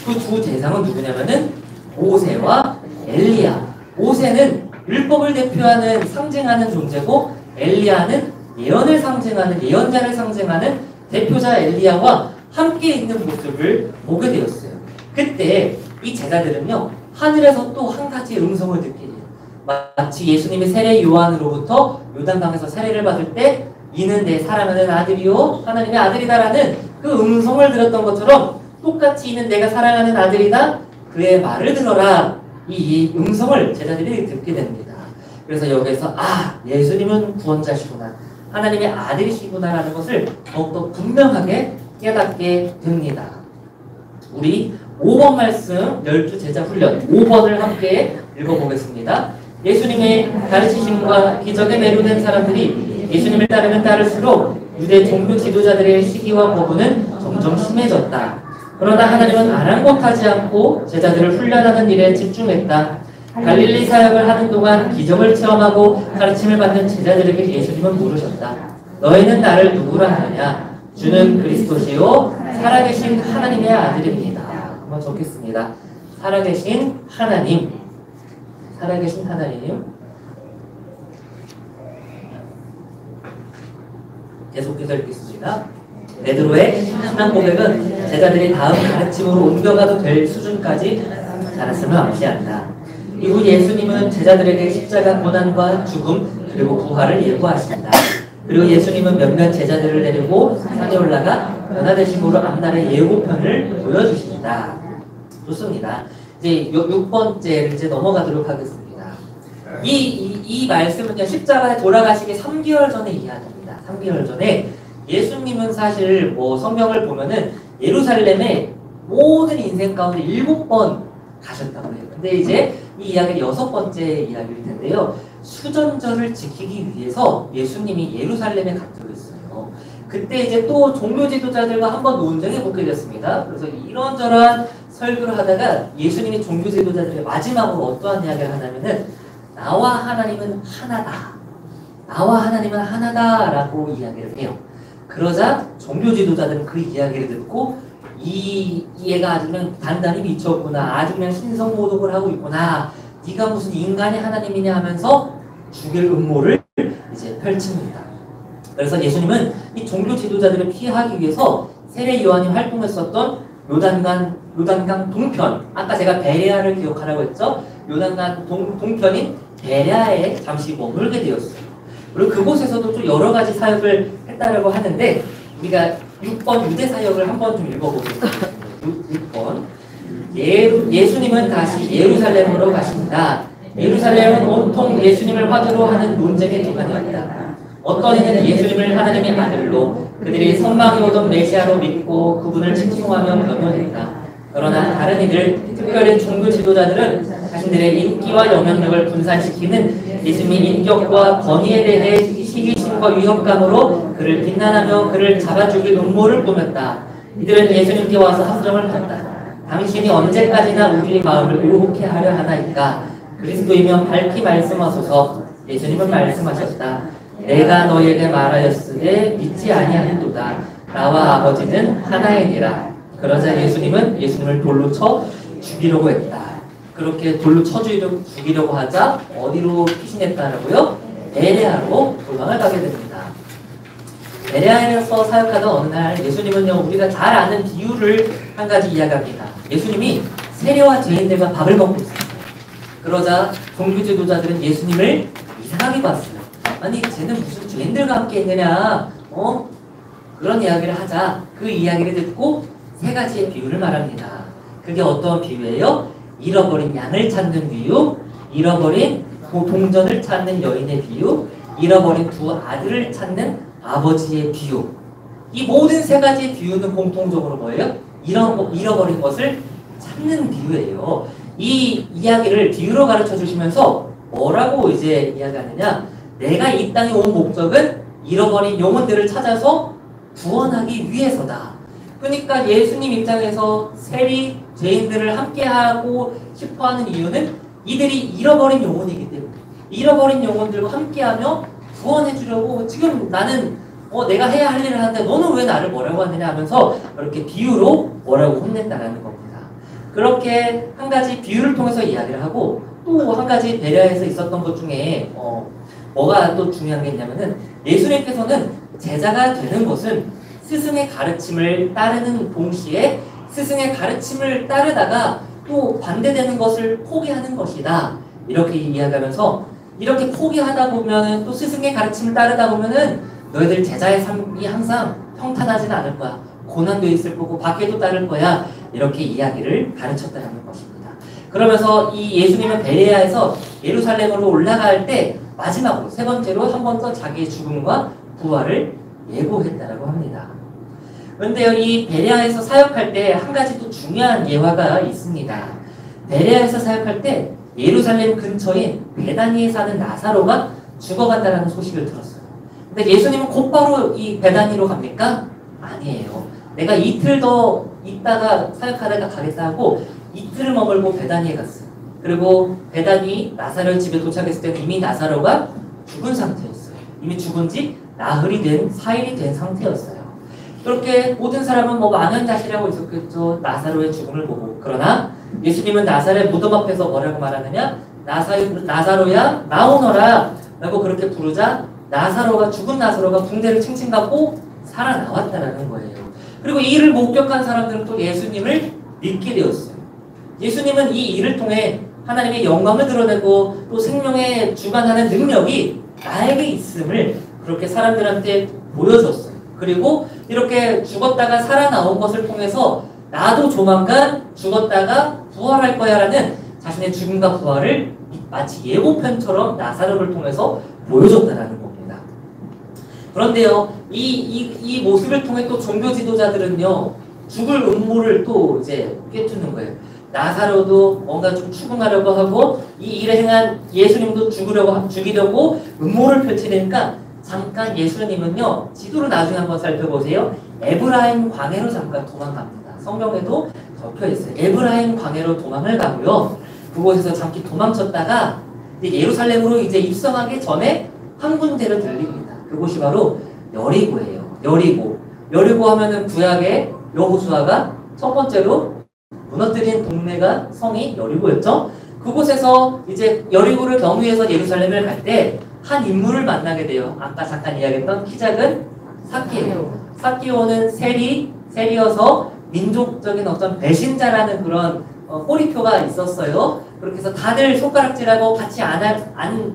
그 두 대상은 누구냐면은 모세와 엘리야. 모세는 율법을 대표하는 상징하는 존재고 엘리야는 예언을 상징하는 예언자를 상징하는 대표자 엘리야와 함께 있는 모습을 보게 되었어요. 그때 이 제자들은요 하늘에서 또 한 가지 음성을 듣게 돼요. 마치 예수님이 세례 요한으로부터 요단강에서 세례를 받을 때 이는 내 사랑하는 아들이요 하나님의 아들이다라는 그 음성을 들었던 것처럼 똑같이 이는 내가 사랑하는 아들이다 그의 말을 들어라 이 음성을 제자들이 듣게 됩니다. 그래서 여기서 예수님은 구원자시구나 하나님의 아들이시구나 라는 것을 더욱더 분명하게 깨닫게 됩니다. 우리 5번 말씀 12제자 훈련 5번을 함께 읽어보겠습니다. 예수님의 가르치심과 기적에 매료된 사람들이 예수님을 따르면 따를수록 유대 종교 지도자들의 시기와 거부는 점점 심해졌다. 그러나 하나님은 아랑곳하지 않고 제자들을 훈련하는 일에 집중했다. 갈릴리 사역을 하는 동안 기적을 체험하고 가르침을 받는 제자들에게 예수님은 물으셨다. 너희는 나를 누구라 하느냐? 주는 그리스도시요 살아계신 하나님의 아들입니다. 한번 적겠습니다. 살아계신 하나님. 살아계신 하나님. 계속해서 읽겠습니다. 베드로의 신앙 고백은 제자들이 다음 가르침으로 옮겨가도 될 수준까지 자랐음을 암시한다. 이후 예수님은 제자들에게 십자가 고난과 죽음 그리고 부활을 예고하신다. 그리고 예수님은 몇몇 제자들을 데리고 산에 올라가 변화되심으로 앞날의 예고편을 보여주신다. 좋습니다. 이제 6번째를 이제 넘어가도록 하겠습니다. 이 말씀은요, 십자가에 돌아가시기 3개월 전의 이야기입니다. 3개월 전에 예수님은 사실 성경을 보면은 예루살렘에 모든 인생 가운데 7번 가셨다고 해요. 근데 이제 이 이야기는 6번째 이야기일 텐데요. 수전절을 지키기 위해서 예수님이 예루살렘에 갔다고 했어요. 그때 이제 또 종교 지도자들과 한번 논쟁해 보게 됐습니다. 그래서 이런저런 설교를 하다가 예수님이 종교 지도자들에게 마지막으로 어떠한 이야기를 하냐면은 나와 하나님은 하나다. 나와 하나님은 하나다라고 이야기를 해요. 그러자 종교 지도자들은 그 이야기를 듣고 이 얘가 아주 그냥 단단히 미쳤구나. 아주 그냥 신성모독을 하고 있구나. 네가 무슨 인간이 하나님이냐 하면서 죽일 음모를 이제 펼칩니다. 그래서 예수님은 이 종교 지도자들을 피하기 위해서 세례 요한이 활동했었던 요단강 동편, 아까 제가 베레아를 기억하라고 했죠. 요단강 동편인 베레아에 잠시 머물게 되었어요. 그리고 그곳에서도 좀 여러 가지 사역을 했다라고 하는데 우리가 6번 유대 사역을 한번 좀 읽어보겠습니다. 6번. 예수님은 다시 예루살렘으로 가신다. 예루살렘은 온통 예수님을 화두로 하는 논쟁의 기반이었다. 어떤 이는 예수님을 하나님의 아들로 그들이 선망이 오던 메시아로 믿고 그분을 칭송하며 변호했다. 그러나 다른 이들, 특별히 종교 지도자들은 자신들의 인기와 영향력을 분산시키는 예수님의 인격과 권위에 대해 시기심과 위협감으로 그를 비난하며 그를 잡아 죽일 음모를 꾸몄다. 이들은 예수님께 와서 함정을 폈다. 당신이 언제까지나 우리의 마음을 의혹해 하려 하나이까? 그리스도이면 밝히 말씀하소서. 예수님은 말씀하셨다. 내가 너에게 말하였으되 믿지 아니하는도다. 나와 아버지는 하나이니라. 그러자 예수님을 돌로 쳐 죽이려고 했다. 그렇게 돌로 쳐 죽이려고 하자 어디로 피신했다라고요? 베레아로 도망을 가게 됩니다. 베레아에서 사역하던 어느 날 예수님은요, 우리가 잘 아는 비유를 한 가지 이야기합니다. 예수님이 세리와 죄인들과 밥을 먹고 있습니다. 그러자 종교 지도자들은 예수님을 이상하게 봤어요. 아니 쟤는 무슨 죄인들과 함께 있느냐, 그런 이야기를 하자 그 이야기를 듣고 세 가지의 비유를 말합니다. 그게 어떤 비유예요? 잃어버린 양을 찾는 비유, 잃어버린 동전을 찾는 여인의 비유, 잃어버린 두 아들을 찾는 아버지의 비유. 이 모든 세 가지의 비유는 공통적으로 뭐예요? 잃어버린 것을 찾는 비유예요. 이 이야기를 비유로 가르쳐 주시면서 뭐라고 이제 이야기하느냐? 내가 이 땅에 온 목적은 잃어버린 영혼들을 찾아서 구원하기 위해서다. 그러니까 예수님 입장에서 세리, 죄인들을 함께하고 싶어하는 이유는 이들이 잃어버린 영혼이기 때문에 잃어버린 영혼들과 함께하며 구원해 주려고 지금 나는 내가 해야 할 일을 하는데 너는 왜 나를 뭐라고 하느냐 하면서 이렇게 비유로 뭐라고 혼낸다라는 겁니다. 그렇게 한 가지 비유를 통해서 이야기를 하고 또 한 가지 베레아에서 있었던 것 중에 뭐가 또 중요한 게 있냐면은 예수님께서는 제자가 되는 것은 스승의 가르침을 따르는 동시에 스승의 가르침을 따르다가 또 반대되는 것을 포기하는 것이다. 이렇게 이야기하면서 이렇게 포기하다 보면은 또 스승의 가르침을 따르다 보면은 너희들 제자의 삶이 항상 평탄하지는 않을 거야. 고난도 있을 거고 박해도 따를 거야. 이렇게 이야기를 가르쳤다는 것입니다. 그러면서 이 예수님은 베레아에서 예루살렘으로 올라갈 때 마지막으로 세 번째로 한 번 더 자기의 죽음과 부활을 예고했다라고 합니다. 그런데요, 이 베레아에서 사역할 때 한 가지 또 중요한 예화가 있습니다. 베레아에서 사역할 때 예루살렘 근처인 베다니에 사는 나사로가 죽어간다는 소식을 들었어요. 근데 예수님은 곧바로 이 베다니로 갑니까? 아니에요. 내가 이틀 더 있다가 사역하다가 가겠다 하고 이틀을 머물고 베다니에 갔어요. 그리고 베다니 나사로의 집에 도착했을 때는 이미 나사로가 죽은 상태였어요. 이미 죽은 지 나흘이 된, 4일이 된 상태였어요. 그렇게 모든 사람은 뭐 망연자실하고 있었겠죠. 나사로의 죽음을 보고. 그러나 예수님은 나사로의 무덤 앞에서 뭐라고 말하느냐? 나사로야 나오너라 라고 그렇게 부르자 죽은 나사로가 붕대를 칭칭 감고 살아나왔다라는 거예요. 그리고 이 일을 목격한 사람들은 또 예수님을 믿게 되었어요. 예수님은 이 일을 통해 하나님의 영광을 드러내고 또 생명에 주관하는 능력이 나에게 있음을 그렇게 사람들한테 보여줬어요. 그리고 이렇게 죽었다가 살아나온 것을 통해서 나도 조만간 죽었다가 부활할 거야 라는 자신의 죽음과 부활을 마치 예고편처럼 나사로를 통해서 보여줬다라는 겁니다. 그런데요, 이 모습을 통해 또 종교 지도자들은요, 죽을 음모를 또 이제 꿰뚫는 거예요. 나사로도 뭔가 좀 추궁하려고 하고 이 일을 행한 예수님도 죽이려고 음모를 펼치니까 잠깐 예수님은요, 지도를 나중에 한번 살펴보세요. 에브라임 광야로 잠깐 도망갑니다. 성경에도 적혀 있어요. 에브라임 광야로 도망을 가고요. 그곳에서 잠시 도망쳤다가 예루살렘으로 이제 입성하기 전에 한 군데를 들립니다. 그곳이 바로 여리고예요. 여리고 하면은 구약의 여호수아가 첫 번째로 무너뜨린 동네가 성이 여리고였죠. 그곳에서 이제 여리고를 경유해서 예루살렘을 갈 때 한 인물을 만나게 돼요. 아까 잠깐 이야기했던 키 작은 삭개오. 삭개오는 세리여서 민족적인 어떤 배신자라는 그런 꼬리표가 있었어요. 그렇게 해서 다들 손가락질하고 같이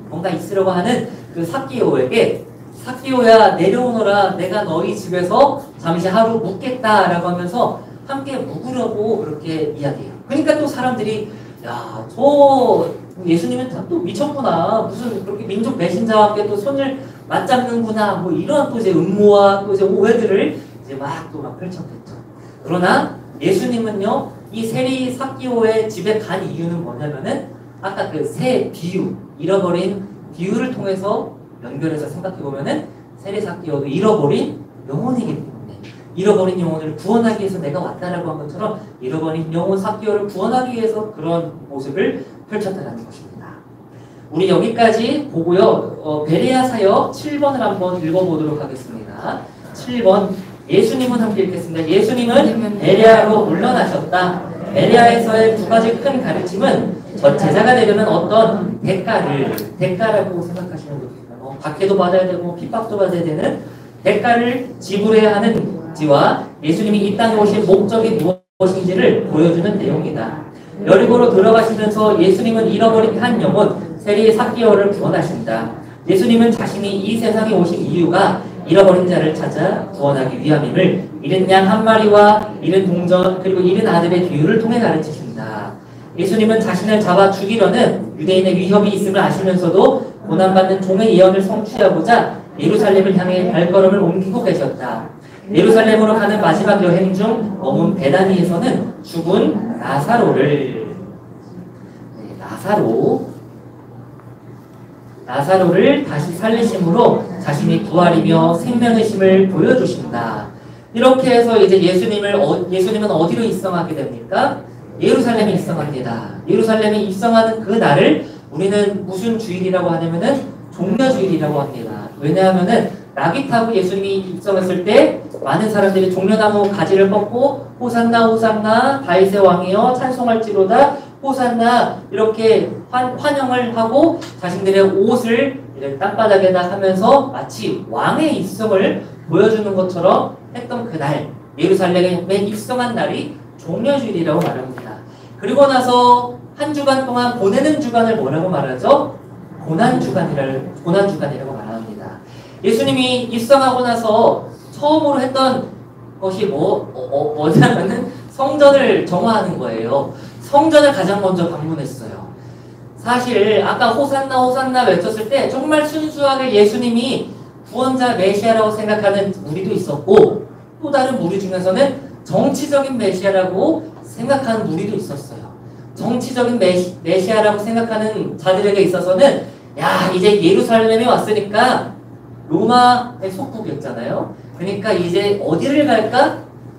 뭔가 있으려고 하는 그 삭개오에게 삭개오야 내려오너라 내가 너희 집에서 잠시 하루 묵겠다라고 하면서 함께 묵으려고 그렇게 이야기해요. 그러니까 또 사람들이 야, 저 예수님은 또 미쳤구나. 무슨 그렇게 민족 배신자와 함께 또 손을 맞잡는구나. 뭐 이런 또 이제 음모와 또 이제 오해들을 이제 막 펼쳤겠죠. 그러나 예수님은요, 이 세리 삭개오의 집에 간 이유는 뭐냐면은 아까 그 새 비유, 잃어버린 비유를 통해서 연결해서 생각해보면은 세리 삭개오도 잃어버린 영혼이기 때문에 잃어버린 영혼을 구원하기 위해서 내가 왔다라고 한 것처럼 잃어버린 영혼 삭개오를 구원하기 위해서 그런 모습을 펼쳤다는 것입니다. 우리 여기까지 보고요. 베레아 사역 7번을 한번 읽어보도록 하겠습니다. 7번 예수님은 함께 읽겠습니다. 예수님은 베레아로 물러나셨다. 베레아에서의 두 가지 큰 가르침은 저 제자가 되려면 어떤 대가라고 생각하시는 분입니다. 박해도 받아야 되고 핍박도 받아야 되는 대가를 지불해야 하는지와 예수님이 이 땅에 오신 목적이 무엇인지를 보여주는 내용이다. 여리고로 들어가시면서 예수님은 잃어버린 한 영혼 세리 삭개오를 구원하신다. 예수님은 자신이 이 세상에 오신 이유가 잃어버린 자를 찾아 구원하기 위함임을 잃은 양 한 마리와 잃은 동전 그리고 잃은 아들의 비유를 통해 가르치신다. 예수님은 자신을 잡아 죽이려는 유대인의 위협이 있음을 아시면서도 고난받는 종의 예언을 성취하고자 예루살렘을 향해 발걸음을 옮기고 계셨다. 예루살렘으로 가는 마지막 여행 중 머문 베다니에서는 죽은 나사로를 다시 살리심으로 자신이 부활이며 생명의심을 보여주신다. 이렇게 해서 이제 예수님은 어디로 입성하게 됩니까? 예루살렘에 입성합니다. 예루살렘에 입성하는 그 날을 우리는 무슨 주일이라고 하냐면은 종려주일이라고 합니다. 왜냐하면은 나귀 타고 예수님이 입성했을 때 많은 사람들이 종려나무 가지를 뻗고 호산나 호산나 다윗의 왕이여 찬송할지로다 호산나 이렇게 환영을 하고 자신들의 옷을 땅바닥에다 하면서 마치 왕의 입성을 보여주는 것처럼 했던 그날 예루살렘에 입성한 날이 종려주일이라고 말합니다. 그리고 나서 한 주간 동안 보내는 주간을 뭐라고 말하죠? 고난주간이라고 말합니다. 예수님이 입성하고 나서 처음으로 했던 것이 뭐냐면은 성전을 정화하는 거예요. 성전을 가장 먼저 방문했어요. 사실 아까 호산나 호산나 외쳤을 때 정말 순수하게 예수님이 구원자 메시아라고 생각하는 무리도 있었고 또 다른 무리 중에서는 정치적인 메시아라고 생각하는 무리도 있었어요. 정치적인 메시아라고 생각하는 자들에게 있어서는 야 이제 예루살렘에 왔으니까 로마의 속국이었잖아요. 그러니까 이제 어디를 갈까?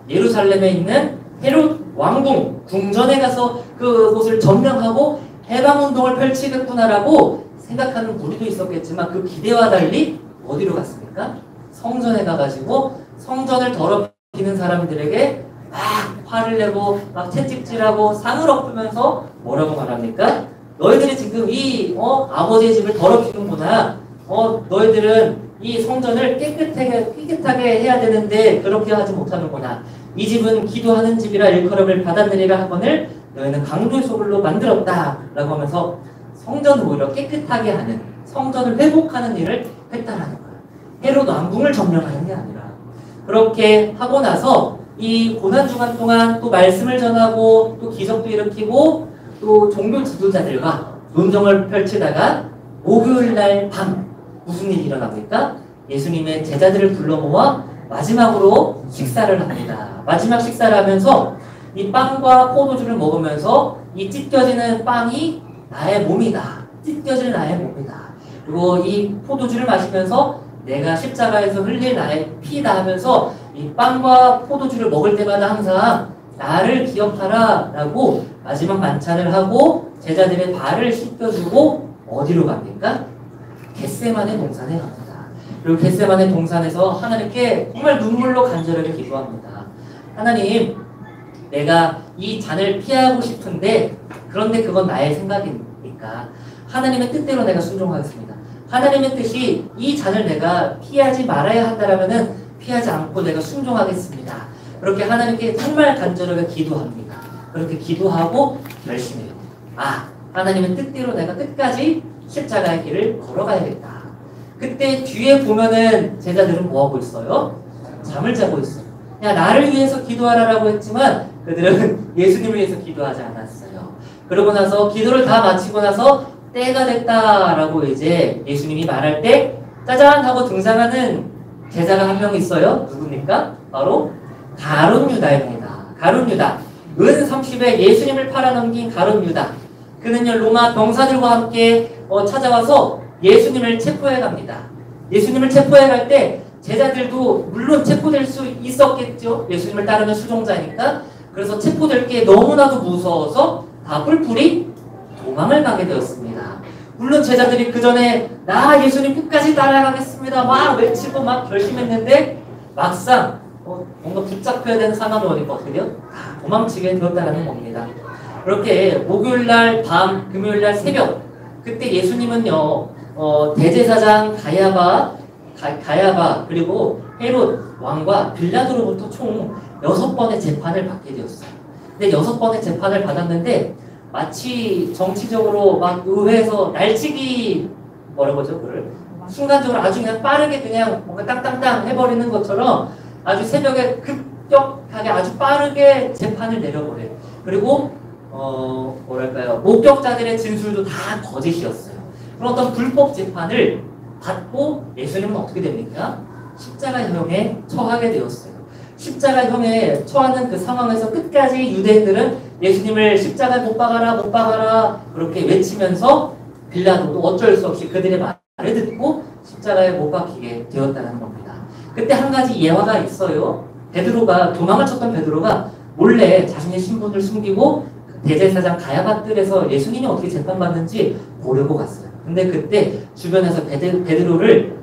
예루살렘에 있는 헤롯 왕궁 궁전에 가서 그곳을 점령하고 해방운동을 펼치겠구나라고 생각하는 무리도 있었겠지만 그 기대와 달리 어디로 갔습니까? 성전에 가가지고 성전을 더럽히는 사람들에게 막 화를 내고 막 채찍질하고 상을 엎으면서 뭐라고 말합니까? 너희들이 지금 이 아버지의 집을 더럽히는구나. 너희들은 이 성전을 깨끗하게 해야 되는데 그렇게 하지 못하는구나. 이 집은 기도하는 집이라 일컬음을 받았느니라 하거늘 너희는 강도의 소굴로 만들었다 라고 하면서 성전을 오히려 깨끗하게 하는, 성전을 회복하는 일을 했다라는 거예요. 헤롯 왕궁을 점령하는 게 아니라. 그렇게 하고 나서 이 고난주간 동안 또 말씀을 전하고 또 기적도 일으키고 또 종교 지도자들과 논쟁을 펼치다가 목요일날 밤 무슨 일이 일어납니까? 예수님의 제자들을 불러 모아 마지막으로 식사를 합니다. 마지막 식사를 하면서 이 빵과 포도주를 먹으면서 이 찢겨지는 빵이 나의 몸이다. 찢겨질 나의 몸이다. 그리고 이 포도주를 마시면서 내가 십자가에서 흘릴 나의 피다 하면서 이 빵과 포도주를 먹을 때마다 항상 나를 기억하라 라고 마지막 만찬을 하고 제자들의 발을 씻겨주고 어디로 갑니까? 겟세마네 동산에 갑니다. 그리고 겟세마네 동산에서 하나님께 정말 눈물로 간절하게 기도합니다. 하나님, 내가 이 잔을 피하고 싶은데 그런데 그건 나의 생각이니까 하나님의 뜻대로 내가 순종하겠습니다. 하나님의 뜻이 이 잔을 내가 피하지 말아야 한다라면은 피하지 않고 내가 순종하겠습니다. 그렇게 하나님께 정말 간절하게 기도합니다. 그렇게 기도하고 결심해요. 하나님의 뜻대로 내가 끝까지 십자가의 길을 걸어가야겠다. 그때 뒤에 보면은 제자들은 뭐하고 있어요? 잠을 자고 있어요. 야, 나를 위해서 기도하라라고 했지만 그들은 예수님을 위해서 기도하지 않았어요. 그러고 나서 기도를 다 마치고 나서 때가 됐다라고 이제 예수님이 말할 때 짜잔 하고 등장하는 제자가 한 명 있어요. 누굽니까? 바로 가룟 유다입니다. 가룟 유다. 은 30에 예수님을 팔아넘긴 가룟 유다. 그는요 로마 병사들과 함께 찾아와서 예수님을 체포해 갑니다. 예수님을 체포해 갈 때 제자들도 물론 체포될 수 있었겠죠. 예수님을 따르는 수종자니까. 그래서 체포될 게 너무나도 무서워서 다 뿔뿔이 도망을 가게 되었습니다. 물론 제자들이 그 전에 나 예수님 끝까지 따라가겠습니다 막 외치고 막 결심했는데 막상 뭔가 붙잡혀야 되는 상황이 어디거든요. 다 도망치게 되었다는 겁니다. 그렇게 목요일날 밤, 금요일날 새벽 그때 예수님은요 대제사장 가야바 그리고 헤롯 왕과 빌라도로부터 총 6번의 재판을 받게 되었어요. 근데 6번의 재판을 받았는데 마치 정치적으로 막 의회에서 날치기 뭐라고 하죠? 그걸 순간적으로 아주 그냥 빠르게 그냥 뭔가 땅땅땅 해버리는 것처럼 아주 새벽에 급격하게 아주 빠르게 재판을 내려버려요. 그리고 뭐랄까요? 목격자들의 진술도 다 거짓이었어요. 그런 어떤 불법 재판을 받고 예수님은 어떻게 됩니까? 십자가형에 처하게 되었어요. 십자가형에 처하는 그 상황에서 끝까지 유대인들은 예수님을 십자가에 못 박아라 그렇게 외치면서 빌라도도 어쩔 수 없이 그들의 말을 듣고 십자가에 못 박히게 되었다는 겁니다. 그때 한 가지 예화가 있어요. 도망을 쳤던 베드로가 몰래 자신의 신분을 숨기고 대제사장 가야바 뜰에서 예수님이 어떻게 재판받는지 보려고 갔어요. 근데 그때 주변에서 베드로를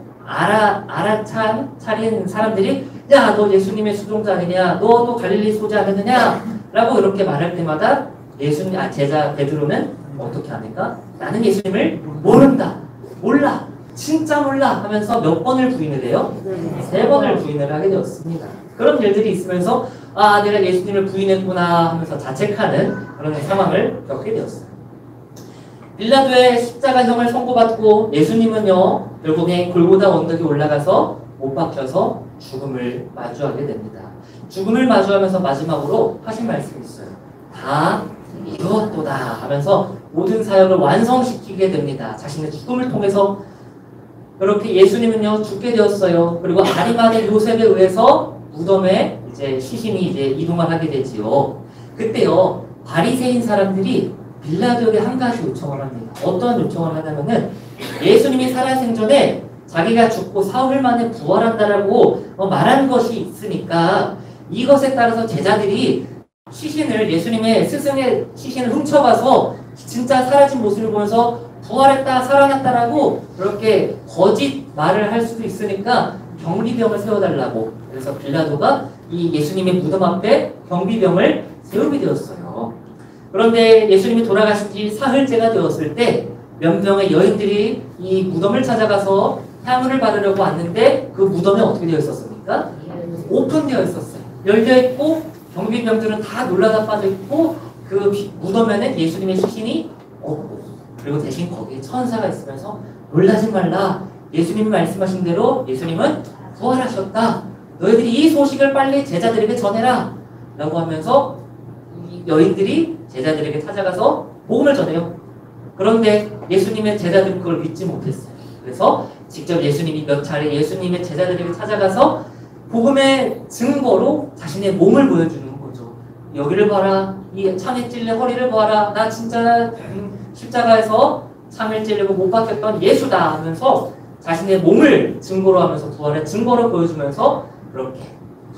알아차린 사람들이 야, 너 예수님의 수종자 아니냐? 너도 갈릴리 소재 아니느냐? 라고 이렇게 말할 때마다 제자 베드로는 어떻게 합니까? 나는 예수님을 모른다. 몰라. 진짜 몰라. 하면서 몇 번을 부인을 해요? 3번을 부인을 하게 되었습니다. 그런 일들이 있으면서 내가 예수님을 부인했구나 하면서 자책하는 그런 상황을 겪게 되었어요. 빌라도의 십자가형을 선고받고 예수님은요 결국에 골고다 언덕에 올라가서 못 박혀서 죽음을 마주하게 됩니다. 죽음을 마주하면서 마지막으로 하신 말씀이 있어요. 다 이루었도다 하면서 모든 사역을 완성시키게 됩니다. 자신의 죽음을 통해서. 그렇게 예수님은요 죽게 되었어요. 그리고 아리마대 요셉에 의해서 무덤에 이제 시신이 이제 이동을 하게 되지요. 그때요 바리새인 사람들이 빌라도에게 한 가지 요청을 합니다. 어떤 요청을 하냐면은 예수님이 살아생전에 자기가 죽고 사흘 만에 부활한다라고 말한 것이 있으니까 이것에 따라서 제자들이 예수님의 스승의 시신을 훔쳐가서 진짜 사라진 모습을 보면서 부활했다, 살아났다라고 그렇게 거짓 말을 할 수도 있으니까 경비병을 세워달라고. 그래서 빌라도가 이 예수님의 무덤 앞에 경비병을 세우게 되었어요. 그런데 예수님이 돌아가신 지 사흘째가 되었을 때 몇 명의 여인들이 이 무덤을 찾아가서 향유를 받으려고 왔는데 그 무덤에 어떻게 되어 있었습니까? 오픈되어 있었어요. 열려 있고 경비병들은 다 놀라다 빠져 있고 그 무덤에는 예수님의 시신이 없고 그리고 대신 거기에 천사가 있으면서 놀라지 말라. 예수님이 말씀하신 대로 예수님은 부활하셨다. 너희들이 이 소식을 빨리 제자들에게 전해라. 라고 하면서 이 여인들이 제자들에게 찾아가서 복음을 전해요. 그런데 예수님의 제자들은 그걸 믿지 못했어요. 그래서 직접 예수님이 몇 차례 예수님의 제자들에게 찾아가서 복음의 증거로 자신의 몸을 보여주는 거죠. 여기를 봐라. 이 창에 찔린 허리를 봐라. 나 진짜 십자가에서 창을 찔리고 못 박혔던 예수다 하면서 자신의 몸을 증거로 하면서 부활의 증거로 보여주면서 그렇게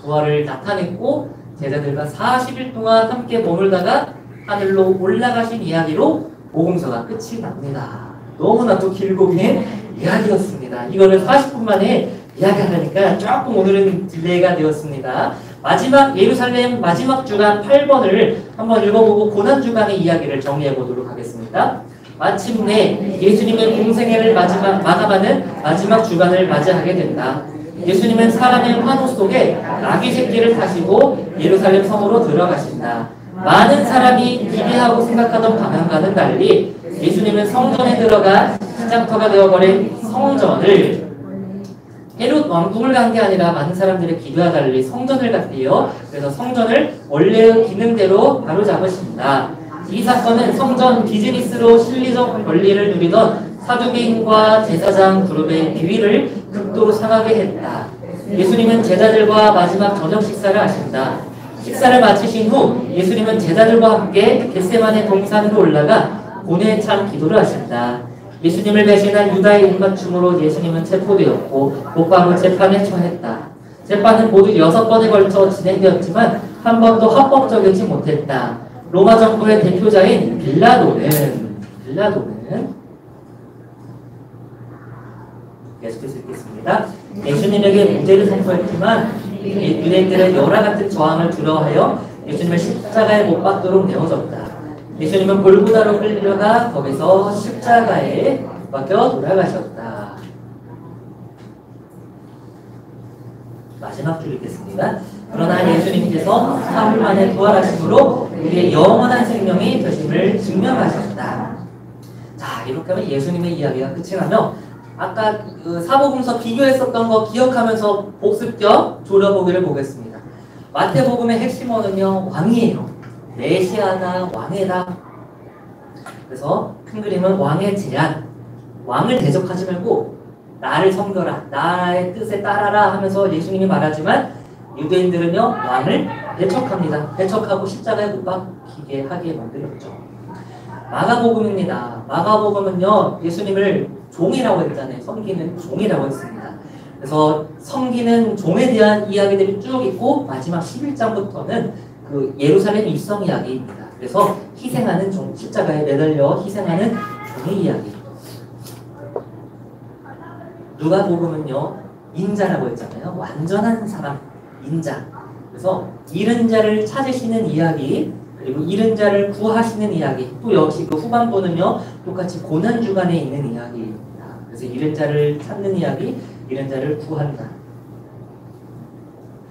부활을 나타냈고 제자들과 40일 동안 함께 머물다가 하늘로 올라가신 이야기로 복음서가 끝이 납니다. 너무나도 길고 긴 이야기였습니다. 이거를 40분 만에 이야기하니까 조금 오늘은 딜레이가 되었습니다. 마지막 예루살렘 마지막 주간 8번을 한번 읽어보고 고난주간의 이야기를 정리해 보도록 하겠습니다. 마침내 예수님의 공생애를 마감하는 마지막 주간을 맞이하게 된다. 예수님은 사람의 환호 속에 아기 새끼를 타시고 예루살렘 성으로 들어가신다. 많은 사람이 기대하고 생각하던 방향과는 달리 예수님은 성전에 들어가 시장터가 되어버린 성전을 헤롯 왕궁을 간 게 아니라 많은 사람들의 기대와 달리 성전을 갔대요. 그래서 성전을 원래의 기능대로 바로잡으신다. 이 사건은 성전 비즈니스로 실리적 권리를 누리던 사두개인과 제사장 그룹의 비위를 극도로 상하게 했다. 예수님은 제자들과 마지막 저녁 식사를 하신다. 식사를 마치신 후 예수님은 제자들과 함께 겟세마네 동산으로 올라가 고뇌에 찬 기도를 하신다. 예수님을 배신한 유다의 입맞춤으로 예수님은 체포되었고 곧바로 재판에 처했다. 재판은 모두 6번에 걸쳐 진행되었지만 한 번도 합법적이지 못했다. 로마 정부의 대표자인 빌라도는 계속해서 읽겠습니다. 예수님에게 무죄를 선포했지만 유대인들은 열화 같은 저항을 두려워하여 예수님을 십자가에 못 박도록 내어줬다. 예수님은 골고다로 끌려가 거기서 십자가에 박혀 돌아가셨다. 마지막 줄 읽겠습니다. 그러나 예수님께서 사흘 만에 부활하심으로 우리의 영원한 생명이 되심을 증명하셨다. 자, 이렇게 하면 예수님의 이야기가 끝이 나며 아까 그 사복음서 비교했었던 거 기억하면서 복습 겸 조려보기를 보겠습니다. 마태복음의 핵심어는요, 왕이에요. 메시아다, 왕이다. 그래서 큰 그림은 왕의 제안. 왕을 대적하지 말고 나를 섬겨라, 나의 뜻에 따라라 하면서 예수님이 말하지만 유대인들은요, 왕을 배척합니다. 배척하고 십자가에 못 박히게 하게 만들었죠. 마가복음입니다. 마가복음은요, 예수님을 종이라고 했잖아요. 섬기는 종이라고 했습니다. 그래서 섬기는 종에 대한 이야기들이 쭉 있고 마지막 11장부터는 그 예루살렘 입성 이야기입니다. 그래서 희생하는 종, 십자가에 매달려 희생하는 종의 이야기. 누가복음은요, 인자라고 했잖아요. 완전한 사람, 인자. 그래서 잃은 자를 찾으시는 이야기, 그리고 잃은 자를 구하시는 이야기. 또 역시 그 후반부는요, 똑같이 고난주간에 있는 이야기입니다. 그래서 잃은 자를 찾는 이야기, 잃은 자를 구한다.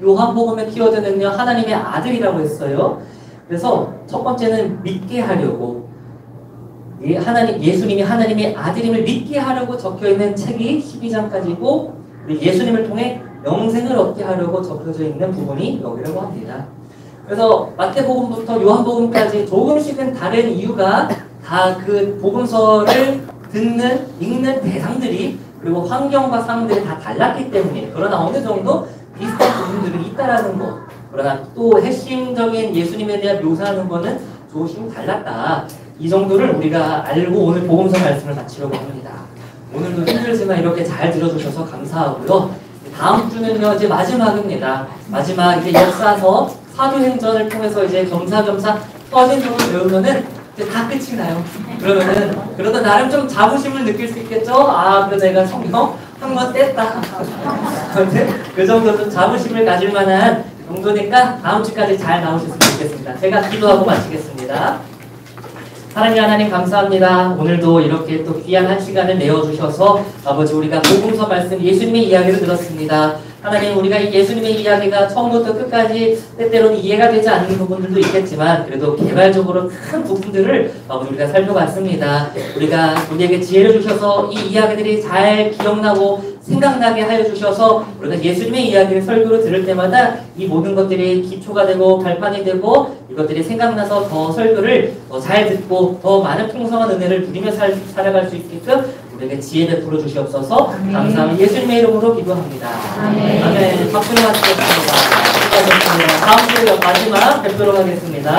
요한복음의 키워드는요, 하나님의 아들이라고 했어요. 그래서 첫 번째는 믿게 하려고, 예수님이 하나님의 아들임을 믿게 하려고 적혀있는 책이 12장까지고 예수님을 통해 영생을 얻게 하려고 적혀져 있는 부분이 여기라고 합니다. 그래서 마태복음부터 요한복음까지 조금씩은 다른 이유가 다 그 복음서를 듣는, 읽는 대상들이 그리고 환경과 상황들이 다 달랐기 때문에, 그러나 어느 정도 비슷한 부분들은 있다라는 것. 그러나 또 핵심적인 예수님에 대한 묘사하는 거는 조금씩 달랐다. 이 정도를 우리가 알고 오늘 복음서 말씀을 마치려고 합니다. 오늘도 힘들지만 이렇게 잘 들어주셔서 감사하고요. 다음 주는요, 이제 마지막입니다. 마지막 이제 역사서 사도행전을 통해서 이제 겸사겸사 서신서를 배우면은 이제 다 끝이 나요. 그러면은 그러다 나름 좀 자부심을 느낄 수 있겠죠? 아, 그래도 내가 성경 한 권 뗐다. 근데 그 정도 좀 자부심을 가질 만한 정도니까 다음 주까지 잘 나오셨으면 좋겠습니다. 제가 기도하고 마치겠습니다. 하나님 감사합니다. 오늘도 이렇게 또 귀한 한 시간을 내어주셔서 아버지 우리가 복음서 말씀 예수님의 이야기를 들었습니다. 하나님 우리가 이 예수님의 이야기가 처음부터 끝까지 때때로는 이해가 되지 않는 부분들도 있겠지만 그래도 개발적으로 큰 부분들을 아버지 우리가 살펴봤습니다. 우리에게 지혜를 주셔서 이 이야기들이 잘 기억나고 생각나게 하여 주셔서 우리가 예수님의 이야기를 설교로 들을 때마다 이 모든 것들이 기초가 되고 발판이 되고 이것들이 생각나서 더 설교를 더 잘 듣고 더 많은 풍성한 은혜를 누리며 살아갈 수 있게끔 우리에게 지혜 베풀어 주시옵소서. 감사합니다. 예수님의 이름으로 기도합니다. 아멘. 박수를 하시겠습니다. 다음 주에 마지막 뵙도록 하겠습니다.